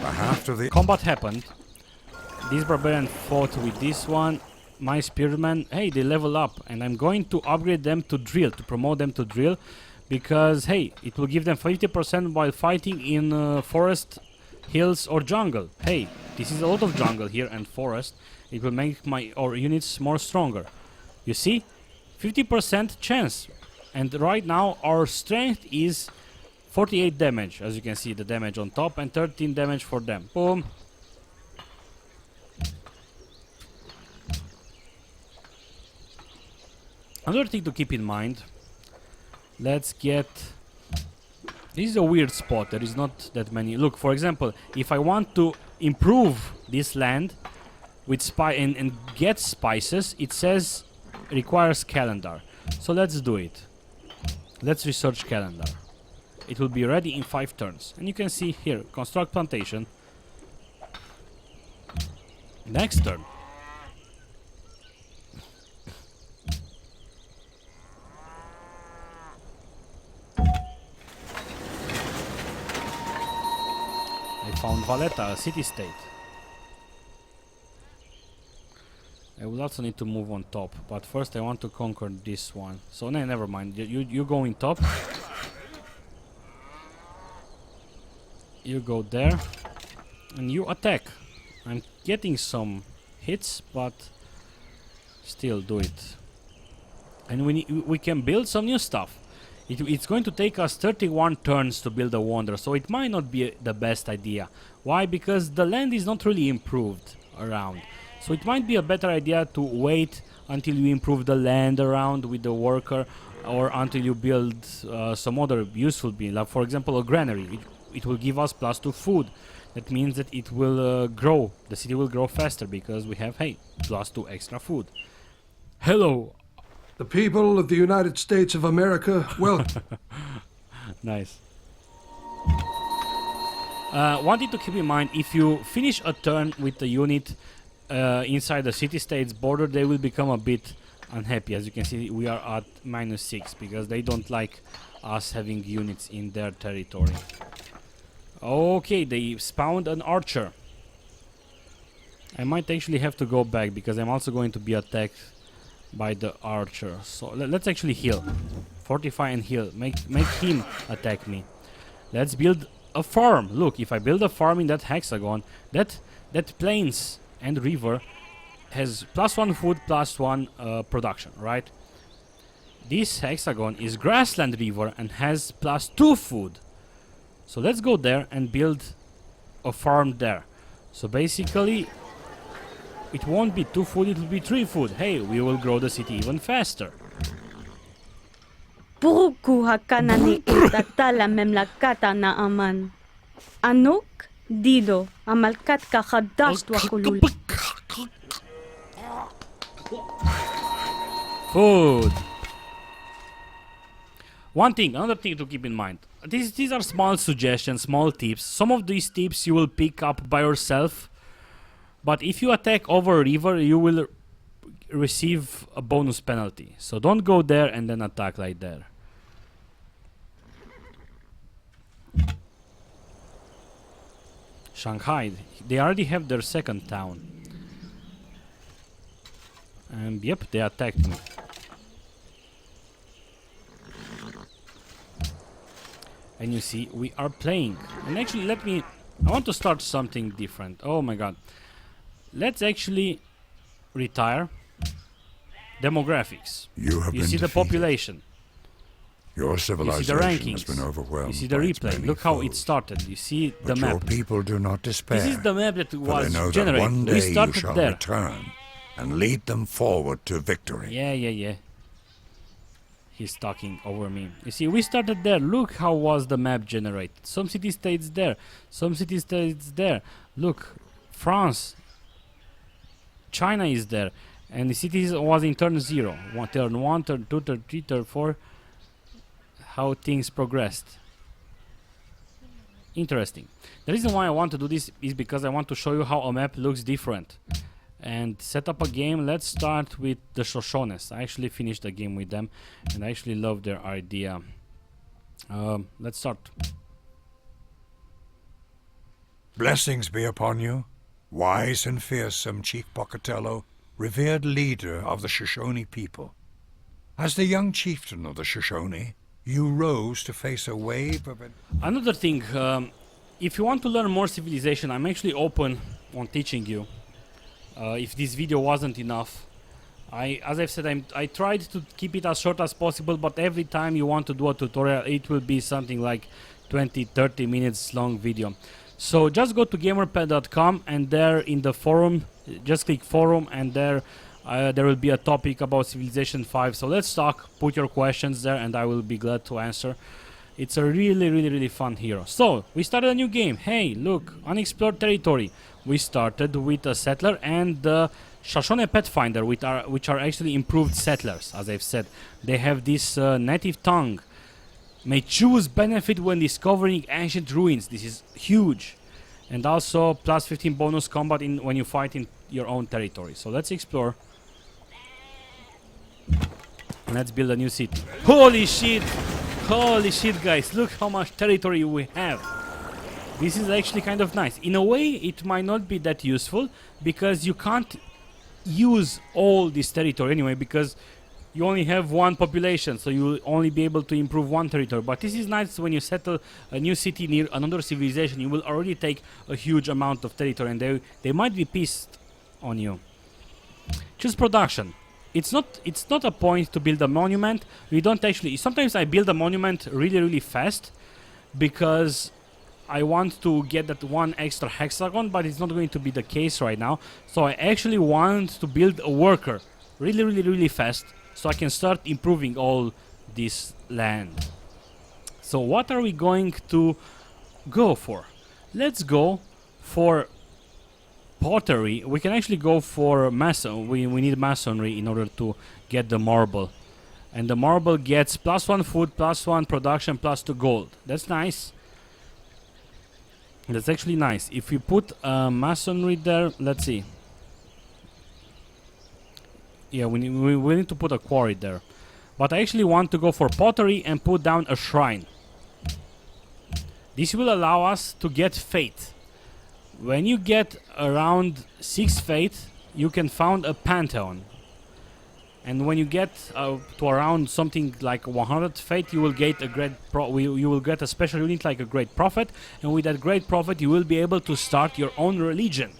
After the
Combat happened. This barbarian fought with this one. My spearmen, hey, they level up, and I'm going to upgrade them to drill, to promote them to drill, because hey, it will give them 50% while fighting in forest, hills or jungle. Hey, this is a lot of jungle here and forest. It will make our units more stronger. You see, 50% chance, and right now our strength is 48 damage, as you can see, the damage on top, and 13 damage for them. Boom. Another thing to keep in mind, let's get... This is a weird spot, there is not that many... Look, for example, if I want to improve this land with and get spices, it says requires calendar. So let's do it. Let's research calendar. It will be ready in 5 turns. And you can see here, construct plantation. Next turn. I found Valletta, a city-state. I will also need to move on top, but first I want to conquer this one. So no, never mind. You go in top. You go there, and you attack. I'm getting some hits, but still do it. And we can build some new stuff. It's going to take us 31 turns to build a wonder, so it might not be the best idea. Why? Because the land is not really improved around. So it might be a better idea to wait until you improve the land around with the worker, or until you build some other useful build, like for example a granary. It will give us +2 food. that means that it will grow. The city will grow faster because we have, hey, +2 extra food. Hello.
The people of the United States of America, welcome.
Nice. One thing to keep in mind, if you finish a turn with the unit inside the city-states border, they will become a bit unhappy. As you can see, we are at -6 because they don't like us having units in their territory. Okay, they spawned an archer. I might actually have to go back because I'm also going to be attacked by the archer. So let's actually heal. Fortify and heal. Make him attack me. Let's build a farm. Look, if I build a farm in that hexagon, that plains and river has +1 food, +1 production, right? This hexagon is grassland river and has +2 food. So let's go there and build a farm there. So basically, it won't be 2 food, it will be 3 food. Hey, we will grow the city even faster.
Puruku hakana ni itatala memlakata na aman. Anuk dido amalkat ka khadast wa kulul.
Food. Another thing to keep in mind. These are small suggestions, small tips. Some of these tips you will pick up by yourself. But if you attack over a river, you will receive a bonus penalty. So don't go there and then attack like that. Shanghai, they already have their second town. And yep, they attacked me. And you see, we are playing. And actually, I want to start something different. Oh my god. Let's actually retire. Demographics.
You have
You
been
see the
defeated.
population.
Your
You see the
civilization has
rankings.
been overwhelmed.
You see the
by its
replay.
many
Look how it
foes.
started. You see the
But your
map.
people do not despair.
This is the map that
for they
was
know that
generated.
one
We
day you
started
shall
there.
return and lead them forward to victory.
Yeah. He's talking over me. You see, we started there. Look how was the map generated. Some city-states there. Some city-states there. Look, France. China is there. And the cities was in turn 0. Turn 1, turn 2, turn 3, turn 4. How things progressed. Interesting. The reason why I want to do this is because I want to show you how a map looks different. And set up a game. Let's start with the Shoshones. I actually finished the game with them and I actually love their idea. Let's start.
Blessings be upon you, wise and fearsome Chief Pocatello, revered leader of the Shoshone people. As the young chieftain of the Shoshone, you rose to face a wave of...
Another thing, if you want to learn more civilization, I'm actually open on teaching you. If this video wasn't enough, as I've said, I tried to keep it as short as possible, but every time you want to do a tutorial, it will be something like 20-30 minutes long video. So just go to gamerpad.com and there in the forum, just click forum and there will be a topic about Civilization 5. So let's talk, put your questions there and I will be glad to answer. It's a really fun hero. So we started a new game. Hey, look, unexplored territory. We started with a settler and the Shoshone Pathfinder, which are actually improved settlers. As I've said, they have this native tongue. May choose benefit when discovering ancient ruins. This is huge. And also plus 15 bonus combat when you fight in your own territory. So let's explore. And let's build a new city. Holy shit! Holy shit, guys. Look how much territory we have. This is actually kind of nice. In a way, it might not be that useful because you can't use all this territory anyway because you only have one population, so you will only be able to improve one territory. But this is nice when you settle a new city near another civilization. You will already take a huge amount of territory and they might be pissed on you. Choose production. It's not a point to build a monument. We don't actually... Sometimes I build a monument really fast because I want to get that one extra hexagon, but it's not going to be the case right now. So I actually want to build a worker really fast so I can start improving all this land. So what are we going to go for? Let's go for pottery, we can actually go for mason. We need masonry in order to get the marble. And the marble gets +1 food, +1 production, +2 gold. That's nice. That's actually nice. If we put masonry there, let's see. Yeah, we need to put a quarry there. But I actually want to go for pottery and put down a shrine. This will allow us to get faith. When you get around 6 faith, you can found a pantheon. And when you get to around something like 100 faith, you will get a you will get a special unit like a great prophet, and with that great prophet, you will be able to start your own religion.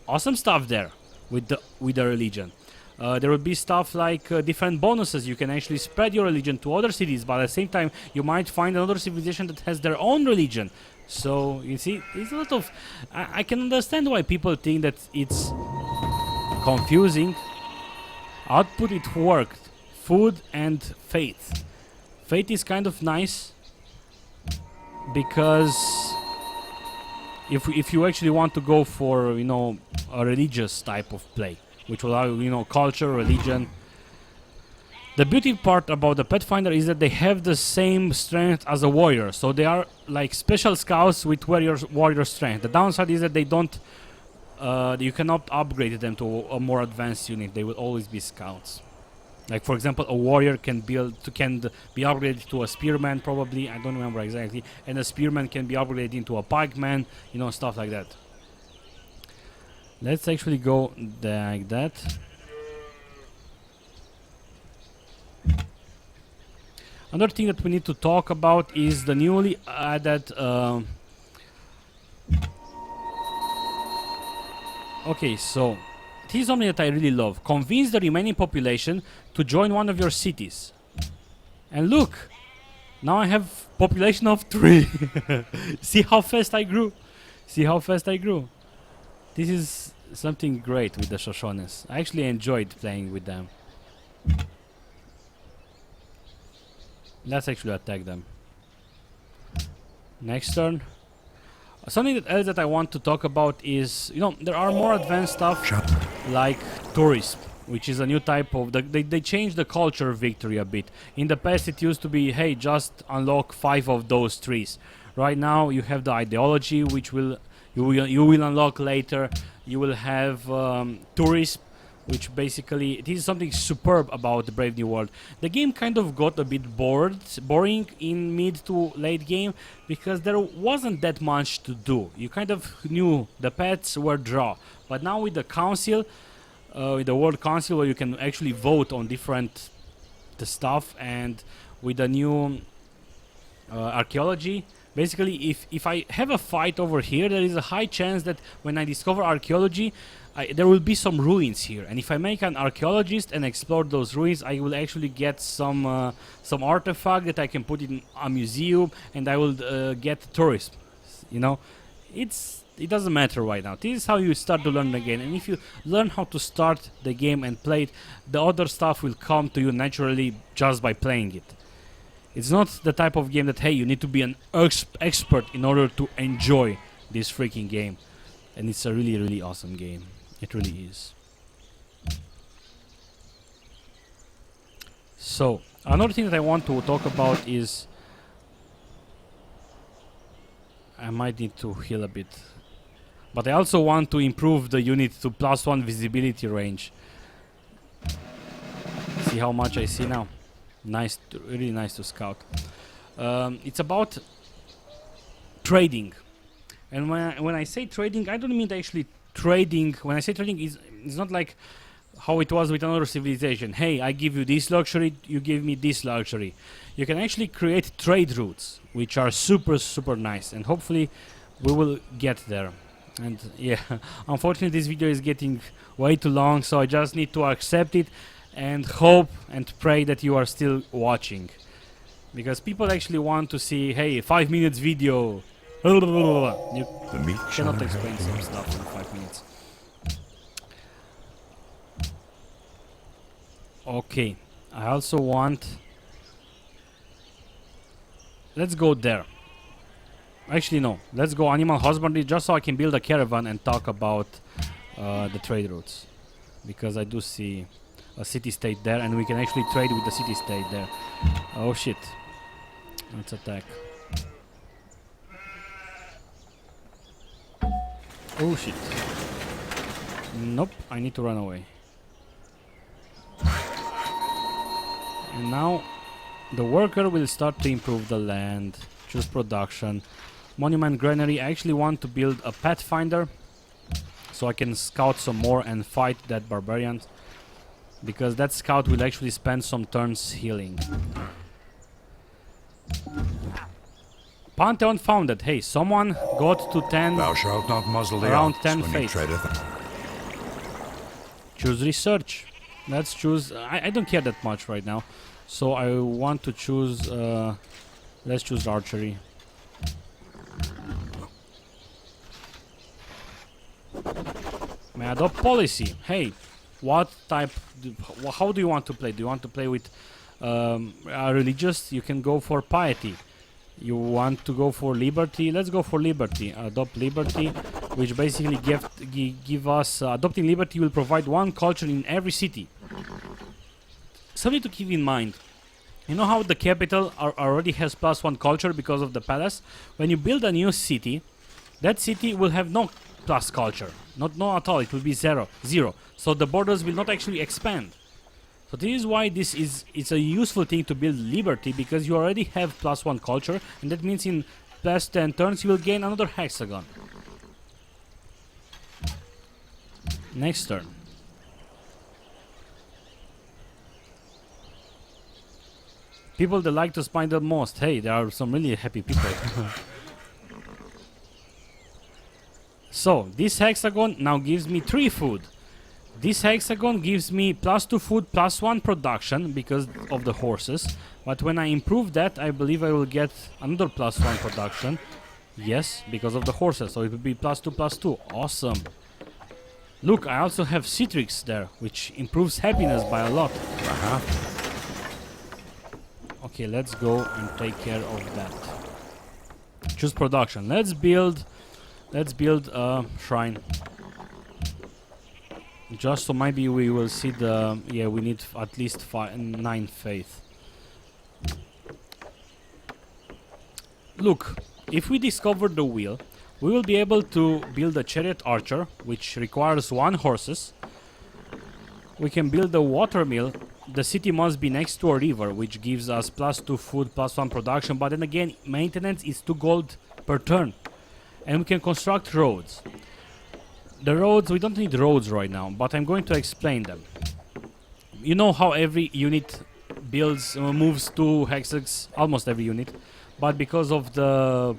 Awesome stuff there with the religion. There will be stuff like different bonuses. You can actually spread your religion to other cities, but at the same time, you might find another civilization that has their own religion. So you see, it's a lot of. I can understand why people think that it's confusing. Output, it worked. Food and faith. Faith is kind of nice because if you actually want to go for, you know, a religious type of play, which will allow, you know, culture, religion. The beauty part about the Pathfinder is that they have the same strength as a warrior, so they are like special scouts with warrior strength. The downside is that they don't. You cannot upgrade them to a more advanced unit. They will always be scouts. Like for example, a warrior can be upgraded to a spearman probably. I don't remember exactly. And a spearman can be upgraded into a pikeman. You know, stuff like that. Let's actually go like that. Another thing that we need to talk about is the newly added. Okay, so this is something that I really love. Convince the remaining population to join one of your cities. And look, now I have population of 3. See how fast I grew. See how fast I grew. This is something great with the Shoshones. I actually enjoyed playing with them. Let's actually attack them. Next turn. Something else that I want to talk about is, you know, there are more advanced stuff like tourism, which is a new type of. They changed the culture of victory a bit. In the past, it used to be, hey, just unlock 5 of those trees. Right now, you have the ideology, which you will unlock later. You will have tourism, which basically it is something superb about the Brave New World. The game kind of got a bit boring in mid to late game because there wasn't that much to do. You kind of knew the paths were draw, but now with the council, with the World Council, where you can actually vote on different stuff, and with the new archaeology. Basically, if I have a fight over here, there is a high chance that when I discover archaeology, there will be some ruins here. And if I make an archaeologist and explore those ruins, I will actually get some artifact that I can put in a museum, and I will get tourism. You know, it doesn't matter right now. This is how you start to learn the game. And if you learn how to start the game and play it, the other stuff will come to you naturally just by playing it. It's not the type of game that, hey, you need to be an expert in order to enjoy this freaking game. And it's a really, really awesome game. It really is. So, another thing that I want to talk about is... I might need to heal a bit. But I also want to improve the unit to +1 visibility range. See how much I see now? Nice, really nice to scout. It's about trading, and when I say trading, I don't mean actually trading. When I say trading, it's not like how it was with another civilization. Hey, I give you this luxury, you give me this luxury. You can actually create trade routes, which are super, super nice, and hopefully we will get there. And yeah, unfortunately this video is getting way too long, so I just need to accept it and hope and pray that you are still watching, because people actually want to see, hey, 5 minutes video. You cannot explain some stuff in 5 minutes. Okay, I also want... Let's go there. Actually, no. Let's go animal husbandry just so I can build a caravan and talk about the trade routes. Because I do see a city-state there and we can actually trade with the city-state there. Oh shit. Let's attack. Oh shit. Nope, I need to run away. And now the worker will start to improve the land. Choose production. Monument granary. I actually want to build a pathfinder so I can scout some more and fight that barbarian, because that scout will actually spend some turns healing. Pantheon founded. Hey, someone got to 10.
Thou shalt not muzzle the
Around
ox
10
when he
faith.
treadeth.
Choose research. Let's choose. I don't care that much right now, so I want to choose. Let's choose archery. May I adopt policy? Hey, what type? How do you want to play? Do you want to play with religious? You can go for piety. You want to go for liberty? Let's go for liberty. Adopt liberty, which basically give us adopting liberty will provide one culture in every city. Something to keep in mind. You know how the capital already has +1 culture because of the palace? When you build a new city, that city will have no plus culture. Not at all. It will be zero. So the borders will not actually expand. So this is why it's a useful thing to build liberty, because you already have +1 culture, and that means in +10 turns you will gain another hexagon. Next turn. People that like to smile the most. Hey, there are some really happy people. So, this hexagon now gives me 3 food. This hexagon gives me +2 food, +1 production because of the horses. But when I improve that, I believe I will get another +1 production. Yes, because of the horses. So it will be +2, +2. Awesome. Look, I also have citrix there, which improves happiness by a lot. Okay, let's go and take care of that. Choose production. Let's build a shrine. Just so maybe we will see the... Yeah, we need at least 9 faith. Look, if we discover the wheel, we will be able to build a chariot archer, which requires 1 horses. We can build a water mill. The city must be next to a river, which gives us +2 food, +1 production. But then again, maintenance is 2 gold per turn. And we can construct roads. The roads, we don't need roads right now, but I'm going to explain them. You know how every unit moves 2 hexagons, almost every unit, but because of the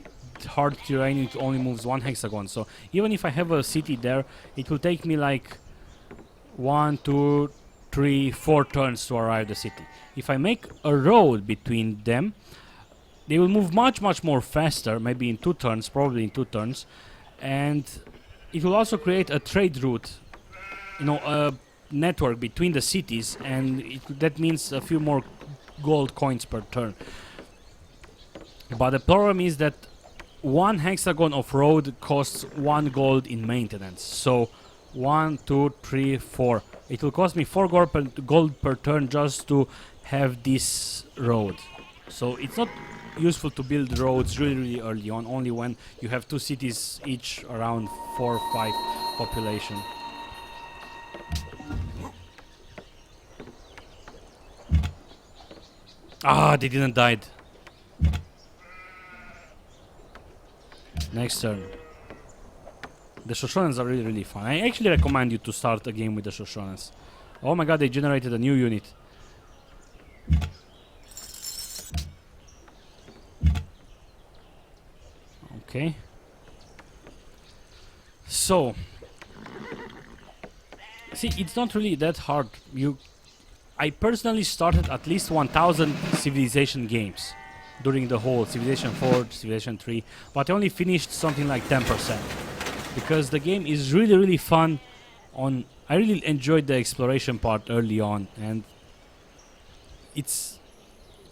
hard terrain it only moves 1 hexagon. So even if I have a city there, it will take me like 1, 2, 3, 4 turns to arrive the city. If I make a road between them, they will move much more faster, maybe in 2 turns, probably in 2 turns, and it will also create a trade route, a network between the cities, and that means a few more gold coins per turn. But the problem is that 1 hexagon of road costs 1 gold in maintenance. So 1, 2, 3, 4. It will cost me 4 gold per turn just to have this road. So it's not useful to build roads really early on, only when you have 2 cities each around 4 or 5 population. Ah, they didn't die. Next turn. The Shoshonens are really fun. I actually recommend you to start a game with the Shoshonens. Oh my god, they generated a new unit. Okay. So, see, it's not really that hard. I personally started at least 1000 Civilization games during the whole Civilization 4, Civilization 3, but I only finished something like 10% because the game is really fun. I really enjoyed the exploration part early on, and this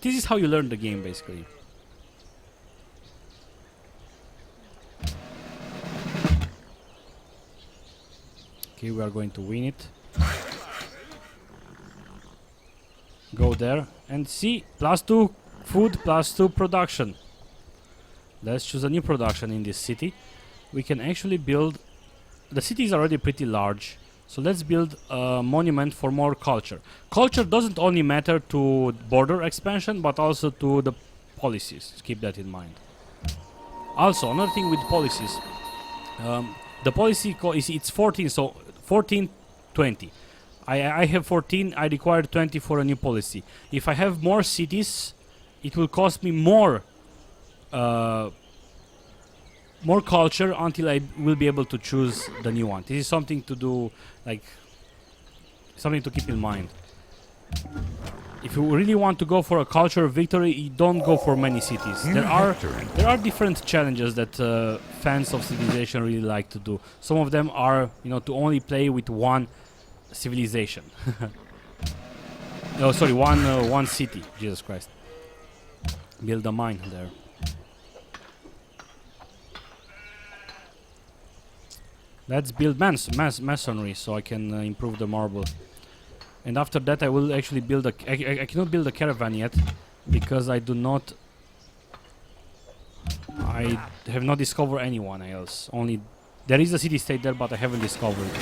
is how you learn the game basically. Okay, we are going to win it. Go there and see, +2 food, +2 production. Let's choose a new production in this city. We can actually build, the city is already pretty large, so let's build a monument for more culture. Culture doesn't only matter to border expansion, but also to the policies. Keep that in mind. Also, another thing with policies, the policy is it's 14, so 14, 20. I have 14, I require 20 for a new policy. If I have more cities, it will cost me more more culture until I will be able to choose the new one. This is something to do, like, something to keep in mind. If you really want to go for a culture victory, you don't go for many cities. There are different challenges that fans of Civilization really like to do. Some of them are, you know, to only play with one civilization. Oh, sorry, one city. Jesus Christ. Build a mine there. Let's build masonry so I can improve the marble. And after that I will actually build a... I cannot build a caravan yet because I do not... I have not discovered anyone else. Only... There is a city-state there, but I haven't discovered it.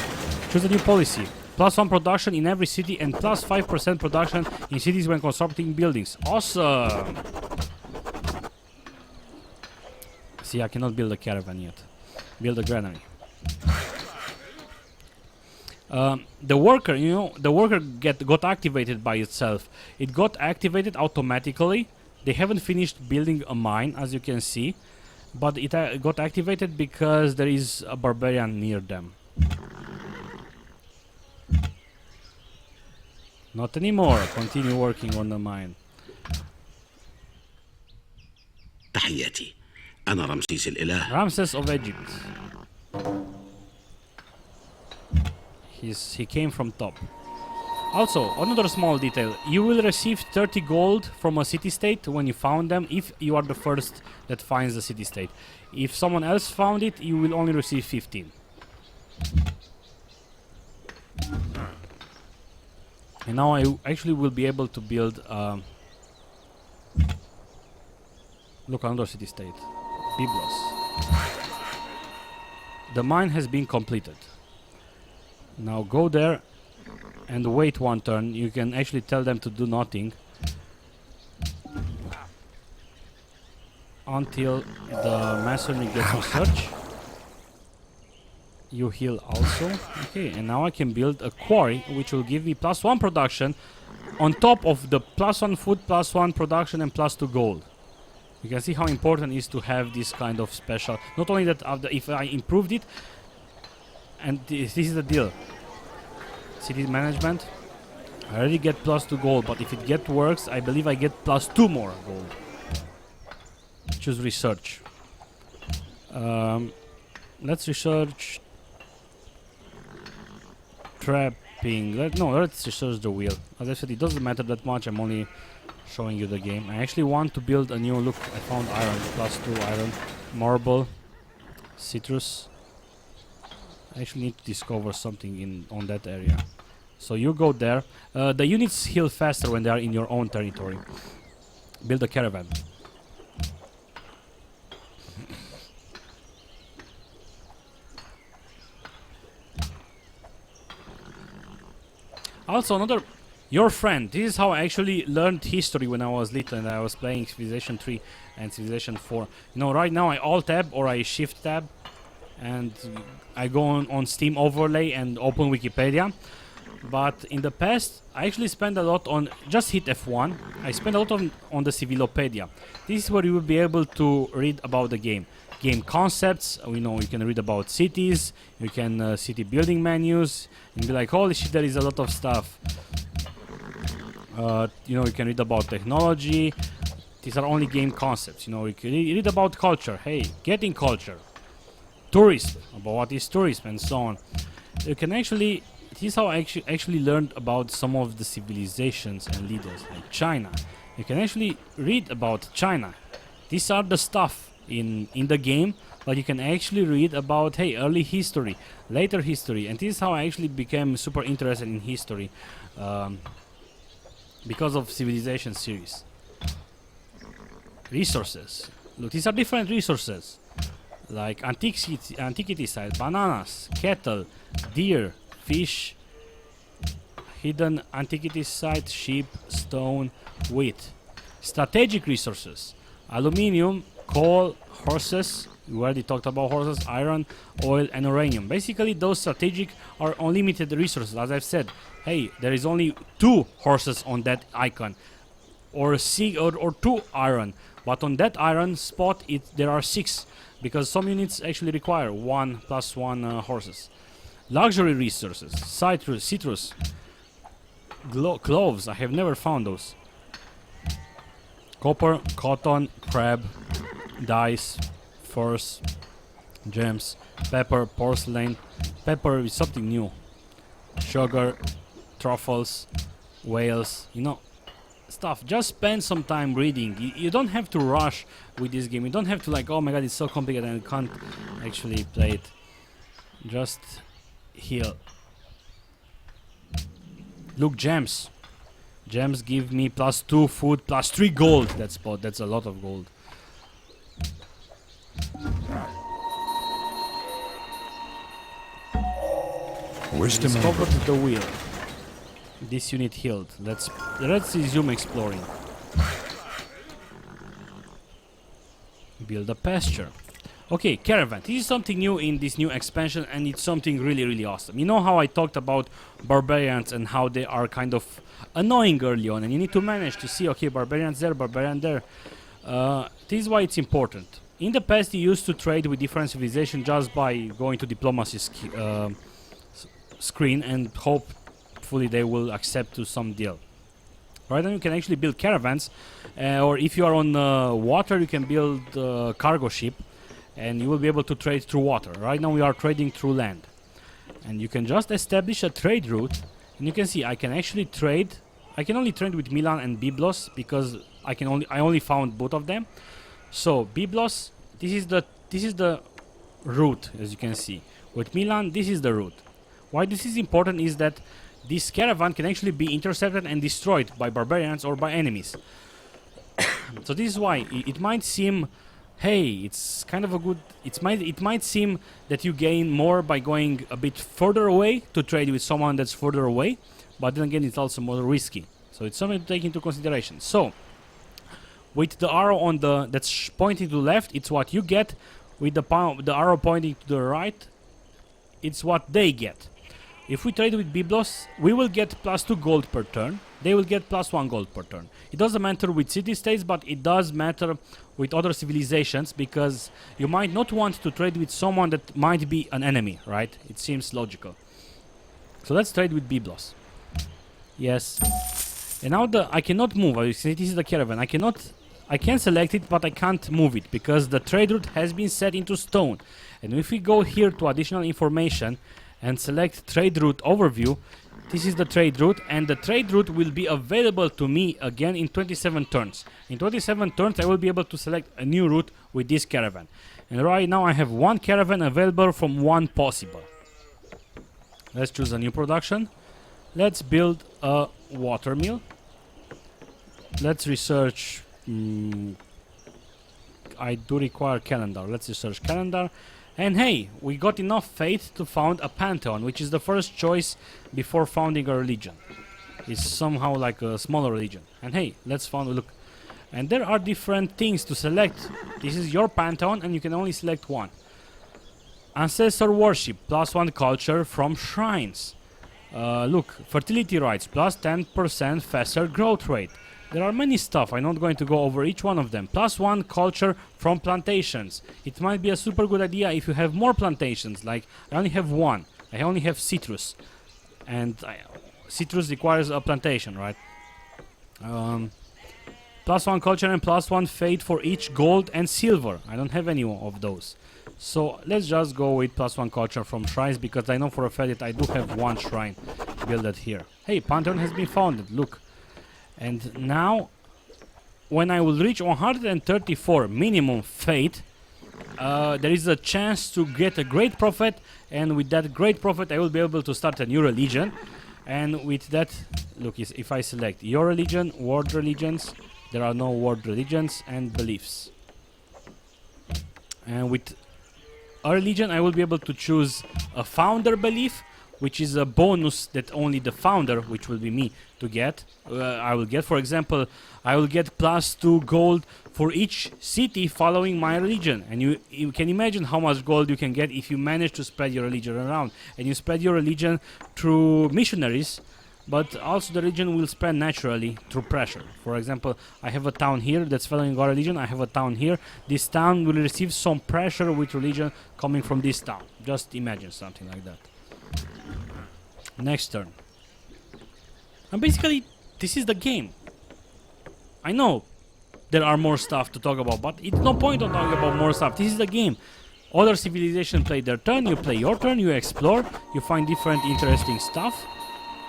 Choose a new policy. +1 production in every city and +5% production in cities when constructing buildings. Awesome! See, I cannot build a caravan yet. Build a granary. The worker, you know, the worker got activated by itself. It got activated automatically. They haven't finished building a mine, as you can see, but it got activated because there is a barbarian near them. Not anymore. Continue working on the mine.
تحياتي أنا رمسيس الإله.
Ramses of Egypt. He came from top. Also, another small detail. You will receive 30 gold from a city-state when you found them, if you are the first that finds the city-state. If someone else found it, you will only receive 15. And now I actually will be able to build... look, another city-state. Byblos. The mine has been completed. Now go there and wait one turn. You can actually tell them to do nothing until the masonry gets research. You heal also. Okay, and now I can build a quarry which will give me +1 production on top of the +1 food, +1 production and +2 gold. You can see how important it is to have this kind of special. Not only that, if I improved it, and this is the deal. City management. I already get +2 gold, but if it works, I believe I get +2 more gold. Choose research. Let's research trapping. Let's research the wheel. As I said, it doesn't matter that much. I'm only showing you the game. I actually want to build a new look. I found iron, +2 iron, marble, citrus. I actually need to discover something on that area. So you go there. The units heal faster when they are in your own territory. Build a caravan. Also your friend. This is how I actually learned history when I was little and I was playing Civilization 3 and Civilization 4. You know, right now I Alt-Tab or I Shift-Tab and I go on Steam Overlay and open Wikipedia. But in the past, I actually spent a lot on... Just hit F1. I spent a lot on the Civilopedia. This is where you will be able to read about the game. Game concepts, you know, you can read about cities, you can city building menus, and be like, holy shit, there is a lot of stuff. You know, you can read about technology. These are only game concepts. You know, you can read about culture. Hey, getting culture. Tourism, about what is tourism and so on. You can actually... This is how I actually learned about some of the civilizations and leaders, like China. You can actually read about China. These are the stuff in the game, but you can actually read about, hey, early history, later history, and this is how I actually became super interested in history, because of Civilization series. Resources. Look, these are different resources, like antiquity site, bananas, cattle, deer, fish, hidden antiquity site, sheep, stone, wheat. Strategic resources, aluminium, coal, horses. We already talked about horses, iron, oil, and uranium. Basically, those strategic are unlimited resources. As I've said, hey, there is only 2 horses on that icon, or 2 iron. But on that iron spot, there are 6, because some units actually require 1 + 1 horses. Luxury resources, citrus, cloves. I have never found those. Copper, cotton, crab, dyes, furs, gems, pepper, porcelain. Pepper is something new. Sugar, truffles, whales, stuff. Just spend some time reading. You don't have to rush with this game. You don't have to like, oh my god, it's so complicated and I can't actually play it. Just heal. Look, gems. Gems give me +2 food, +3 gold. That's a lot of gold.
Wisdom and
Discovered the wheel. This unit healed. Let's resume exploring. Build a pasture. Okay, caravan. This is something new in this new expansion, and it's something really, really awesome. You know how I talked about barbarians and how they are kind of annoying early on, and you need to manage to see, okay, barbarians there, barbarian there. This is why it's important. In the past, you used to trade with different civilizations just by going to diplomacy screen and hopefully they will accept to some deal. Right, then you can actually build caravans, or if you are on water, you can build a cargo ship, and you will be able to trade through water. Right now we are trading through land, and you can just establish a trade route, and you can see I can actually trade. I can only trade with Milan and Byblos because I only found both of them. So Byblos, this is the route, as you can see. With Milan, this is the route. Why this is important is that this caravan can actually be intercepted and destroyed by barbarians or by enemies. So this is why it might seem, hey, it's kind of a good. It might seem that you gain more by going a bit further away to trade with someone that's further away, but then again, it's also more risky. So it's something to take into consideration. So with the arrow that's pointing to the left, it's what you get. With the arrow pointing to the right, it's what they get. If we trade with Byblos, we will get +2 gold per turn. They will get +1 gold per turn. It doesn't matter with city-states, but it does matter with other civilizations, because you might not want to trade with someone that might be an enemy, right? It seems logical. So let's trade with Byblos. Yes. And now I cannot move. You see, this is the caravan. I can select it, but I can't move it because the trade route has been set into stone. And if we go here to additional information and select trade route overview, this is the trade route, and the trade route will be available to me again in 27 turns. In 27 turns I will be able to select a new route with this caravan. And right now I have 1 caravan available from 1 possible. Let's choose a new production. Let's build a water mill. Let's research. I do require calendar. Let's research calendar. And hey, we got enough faith to found a pantheon, which is the first choice before founding a religion. It's somehow like a smaller religion. And hey, let's look. And there are different things to select. This is your pantheon, and you can only select one. Ancestor worship, +1 culture from shrines. Look, fertility rights, +10% faster growth rate. There are many stuff. I'm not going to go over each one of them. +1 culture from plantations. It might be a super good idea if you have more plantations. Like, I only have 1. I only have citrus. And citrus requires a plantation, right? +1 culture and +1 fate for each gold and silver. I don't have any of those. So let's just go with +1 culture from shrines, because I know for a fact that I do have 1 shrine built here. Hey, Pantheon has been founded. Look. And now, when I will reach 134 minimum fate, there is a chance to get a great prophet, and with that great prophet I will be able to start a new religion. And with that, look, if I select your religion, world religions, there are no world religions, and beliefs. And with a religion I will be able to choose a founder belief, which is a bonus that only the founder, which will be me, to get. I will get, for example, I will get +2 gold for each city following my religion. And you can imagine how much gold you can get if you manage to spread your religion around. And you spread your religion through missionaries, but also the religion will spread naturally through pressure. For example, I have a town here that's following our religion. I have a town here. This town will receive some pressure with religion coming from this town. Just imagine something like that. Next turn. And basically, this is the game. I know there are more stuff to talk about, but it's no point on talking about more stuff. This is the game. Other civilizations play their turn, you play your turn, you explore, you find different interesting stuff.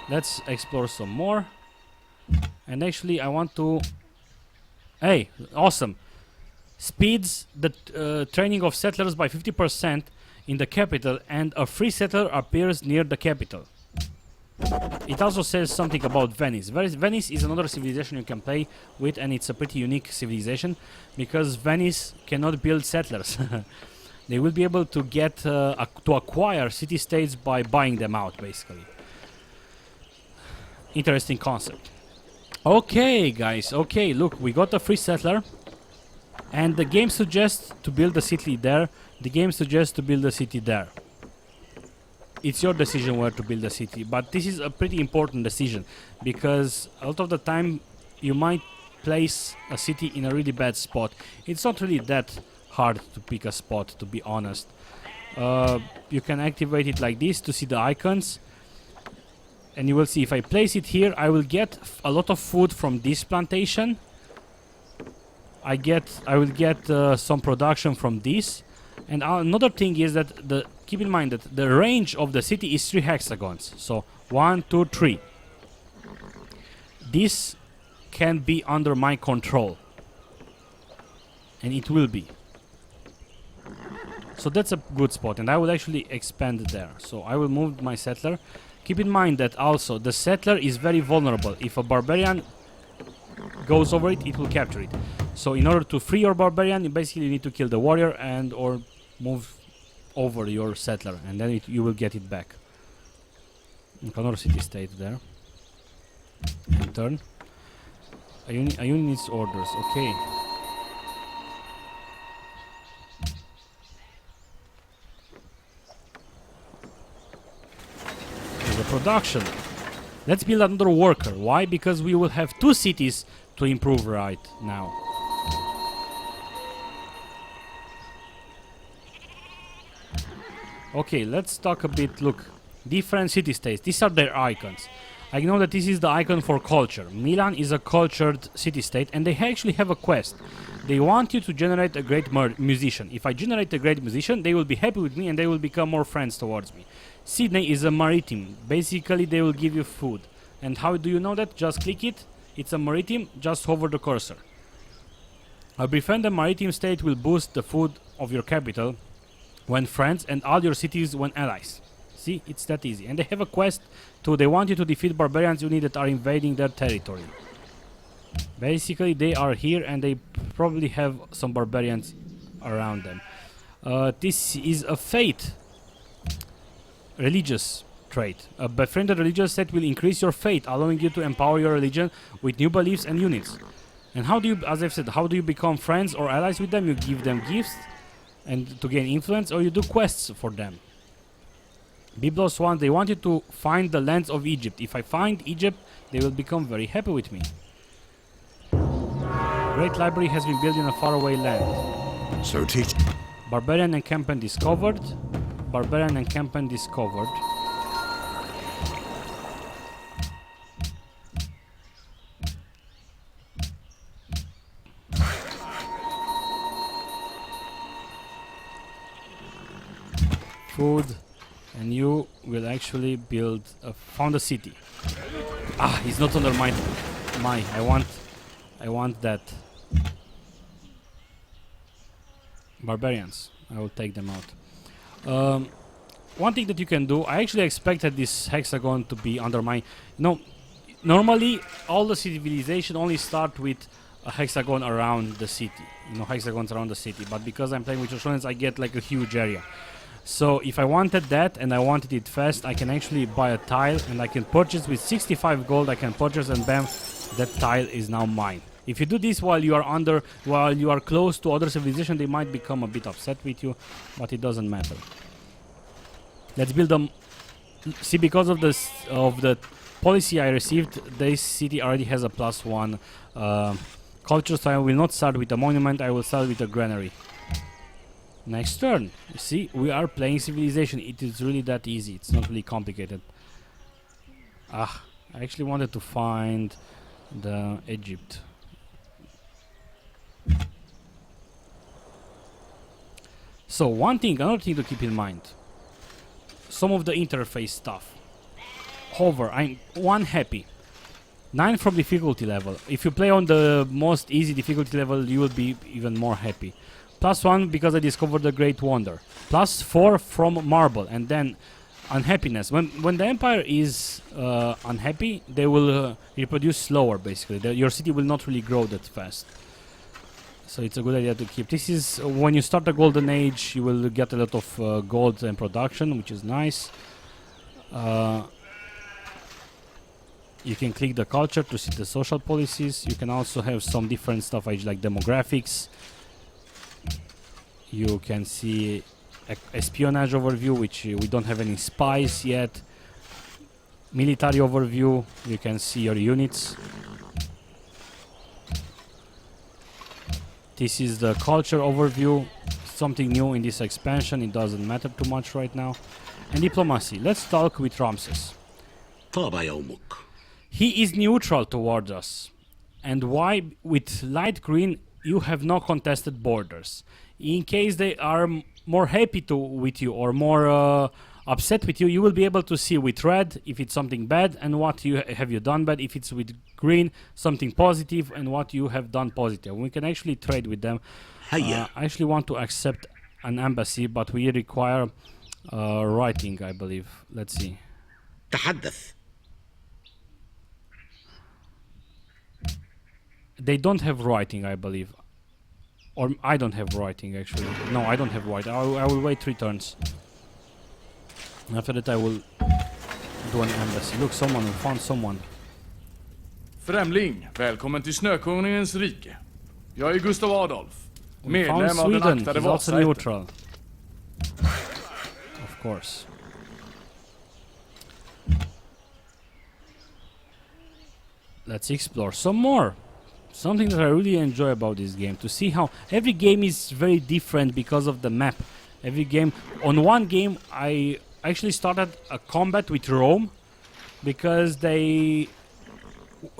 Let's explore some more. And actually, I want to... Hey, awesome. Speeds the training of settlers by 50% in the capital, and a free settler appears near the capital. It also says something about Venice. Venice is another civilization you can play with, and it's a pretty unique civilization because Venice cannot build settlers. They will be able to get to acquire city-states by buying them out, basically. Interesting concept. Okay, guys. Okay, look, we got a free settler, and the game suggests to build a city there. The game suggests to build a city there. It's your decision where to build a city, but this is a pretty important decision because a lot of the time you might place a city in a really bad spot. It's not really that hard to pick a spot, to be honest. You can activate it like this to see the icons, and you will see if I place it here, I will get a lot of food from this plantation. I will get some production from this. And another thing is that keep in mind that the range of the city is 3 hexagons. So 1, 2, 3. This can be under my control, and it will be. So that's a good spot, and I will actually expand there. So I will move my settler. Keep in mind that also the settler is very vulnerable. If a barbarian goes over it, it will capture it. So in order to free your barbarian, you basically need to kill the warrior and or move over your settler, and then you will get it back. Another city-state there. And turn. A unit needs orders. Okay. There's a production. Let's build another worker. Why? Because we will have 2 cities to improve right now. Okay, let's talk a bit. Look, different city-states. These are their icons. I know that this is the icon for culture. Milan is a cultured city-state, and they actually have a quest. They want you to generate a great musician. If I generate a great musician, they will be happy with me and they will become more friends towards me. Sydney is a maritime. Basically, they will give you food. And how do you know that? Just click it. It's a maritime. Just hover the cursor. A befriend a maritime state will boost the food of your capital when friends, and all your cities when allies. See, it's that easy. And they have a quest too. They want you to defeat barbarians units that are invading their territory. Basically, they are here and they probably have some barbarians around them. This is a fate religious trait. A befriended religious set will increase your faith, allowing you to empower your religion with new beliefs and units. And how do you, as I've said, how do you become friends or allies with them? You give them gifts and to gain influence, or you do quests for them. Byblos 1, they want you to find the lands of Egypt. If I find Egypt, they will become very happy with me. Great library has been built in a faraway land.
So teach.
Barbarian encampment discovered. Barbarian encampment discovered. Food, and you will actually build found a city. Ah, it's not under my I want that. Barbarians. I will take them out. One thing that you can do, I actually expected this hexagon to be under my... No, normally all the civilization only start with a hexagon around the city. You know, hexagons around the city. But because I'm playing with Australians, I get like a huge area. So if I wanted that and I wanted it fast, I can actually buy a tile and I can purchase with 65 gold. I can purchase and bam, that tile is now mine. If you do this while you are close to other civilization, they might become a bit upset with you, but it doesn't matter. Let's build them. See, because of the policy I received, this city already has a +1 culture, so I will not start with a monument. I will start with a granary. Next turn. You see, we are playing civilization. It is really that easy. It's not really complicated. I actually wanted to find the Egypt. So another thing to keep in mind. Some of the interface stuff. Hover, I'm 1 happy. 9 from difficulty level. If you play on the most easy difficulty level, you will be even more happy. +1 because I discovered the Great Wonder. +4 from marble, and then unhappiness. When the empire is unhappy, they will reproduce slower. Basically, your city will not really grow that fast. So it's a good idea to keep. This is when you start the golden age, you will get a lot of gold and production, which is nice. You can click the culture to see the social policies. You can also have some different stuff like demographics. You can see espionage overview, which we don't have any spies yet. Military overview, you can see your units. This is the culture overview, something new in this expansion, it doesn't matter too much right now. And diplomacy, let's talk with Ramses.
طاب يومك.
He is neutral towards us. And why? With light green, you have no contested borders. In case they are more happy with you or more upset with you, you will be able to see with red if it's something bad and what you have you done bad. If it's with green, something positive and what you have done positive. We can actually trade with them. I actually want to accept an embassy, but we require writing, I believe. Let's see.
تحدث.
They don't have writing, I believe. Or I don't have writing, actually. No, I don't have writing. I will wait 3 turns. After that I will do an embassy. Look, someone, we found someone.
Främling, välkommen till Snökonungens rike. Jag är Gustav Adolf,
We found
medlem av den
Sweden.
aktade
He's also
Vasaätten.
neutral. Of course. Let's explore some more. Something that I really enjoy about this game, to see how every game is very different because of the map. Every game, on one game I actually started a combat with Rome because they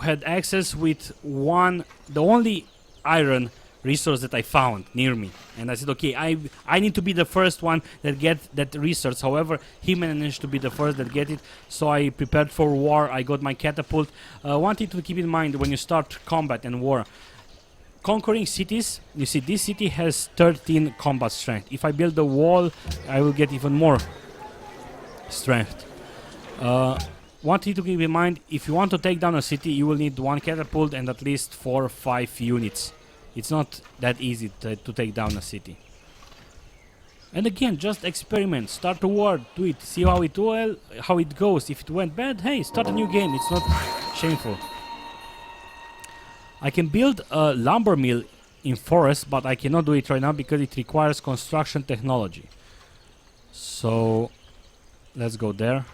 had access with the only iron resource that I found near me, and I said, okay, I need to be the first one that get that resource. However, he managed to be the first that get it, so I prepared for war. I got my catapult. One thing to keep in mind when you start combat and war, conquering cities, you see this city has 13 combat strength. If I build a wall, I will get even more strength. One thing to keep in mind, if you want to take down a city, you will need 1 catapult and at least 4 or 5 units. It's not that easy to take down a city. And again, just experiment, start a war, do it, see how it goes. If it went bad, hey, start a new game, it's not shameful. I can build a lumber mill in forest, but I cannot do it right now because it requires construction technology. So let's go there.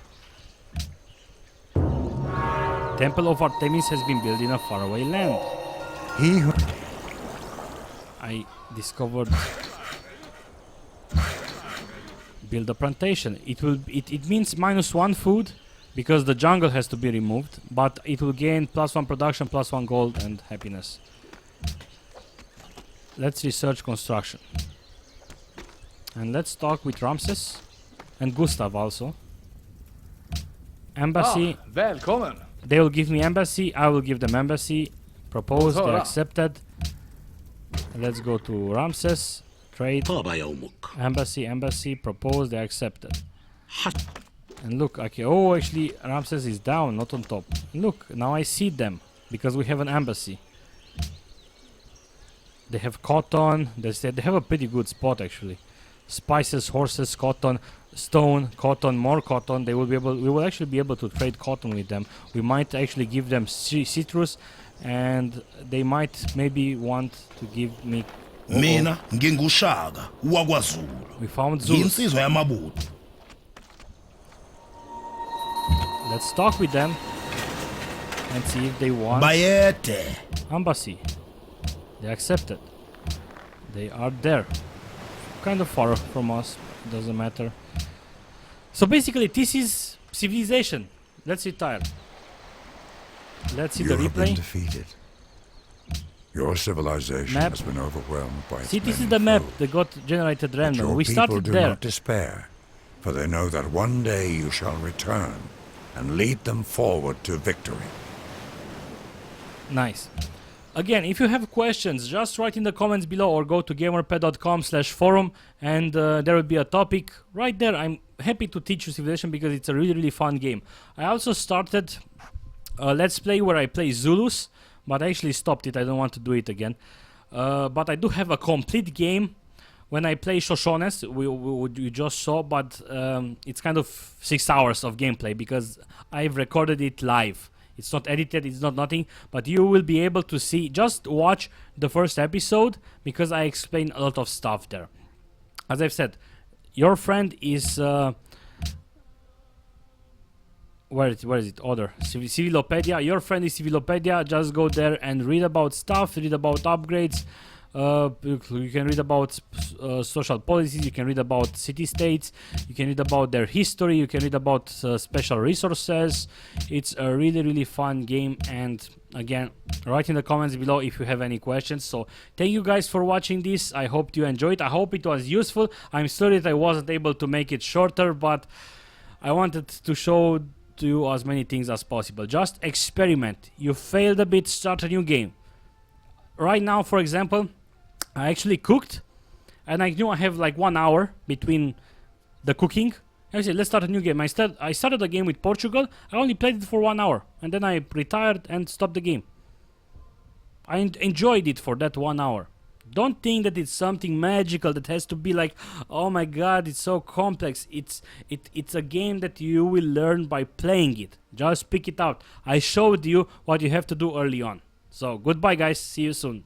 Temple of Artemis has been built in a faraway land.
He who
I discovered build a plantation. It means -1 food because the jungle has to be removed, but it will gain +1 production, +1 gold and happiness. Let's research construction. And let's talk with Ramses and Gustav also. Embassy.
Välkommen!
They will give me embassy, I will give them embassy. Proposed, they accepted. Let's go to Ramses. Trade.
طاب يومك.
Embassy. Propose. They accepted.
حتى
And look, okay. Oh, actually, Ramses is down, not on top. Look, now I see them because we have an embassy. They have cotton. They have a pretty good spot actually. Spices, horses, cotton, stone, cotton, more cotton. They will be able. We will actually be able to trade cotton with them. We might actually give them citrus, and they might maybe want to give me.
Mina ngingushaka wakwaZulu.
We found Zeus.
Yinsizwa yamabutho.
Let's talk with them and see if they want
Bayede.
embassy. They accepted. They are there. Kind of far from us. Doesn't matter. So basically, this is civilization. Let's retire. Let's see
You
the
have been
replay.
defeated. Your civilization
Map.
has been overwhelmed by its
See, this is
many
the map
foes.
that got generated
But
random.
your
We
people
started
do
there.
not despair, for they know that one day you shall return and lead them forward to victory.
Nice. Again, if you have questions, just write in the comments below or go to gamerpad.com/forum and there will be a topic right there. I'm happy to teach you Civilization because it's a really fun game. I also started a Let's Play where I play Zulus, but I actually stopped it. I don't want to do it again. But I do have a complete game when I play Shoshones, we just saw, but it's kind of 6 hours of gameplay because I've recorded it live. It's not edited, it's not nothing, but you will be able to see, just watch the first episode because I explain a lot of stuff there. As I've said, your friend is, where is it? Order. Civilopedia. Your friend is Civilopedia. Just go there and read about stuff, read about upgrades. You can read about social policies, you can read about city-states, you can read about their history, you can read about special resources. It's a really fun game, and again, write in the comments below if you have any questions. So thank you guys for watching this. I hope you enjoyed. I hope it was useful. I'm sorry that I wasn't able to make it shorter, but I wanted to show to you as many things as possible. Just experiment. You failed a bit, start a new game. Right now, for example, I actually cooked and I knew I have like 1 hour between the cooking. I said, let's start a new game. I started a game with Portugal. I only played it for 1 hour and then I retired and stopped the game. I enjoyed it for that 1 hour. Don't think that it's something magical that has to be like, oh my god, it's so complex. It's a game that you will learn by playing it. Just pick it out. I showed you what you have to do early on. So goodbye guys, see you soon.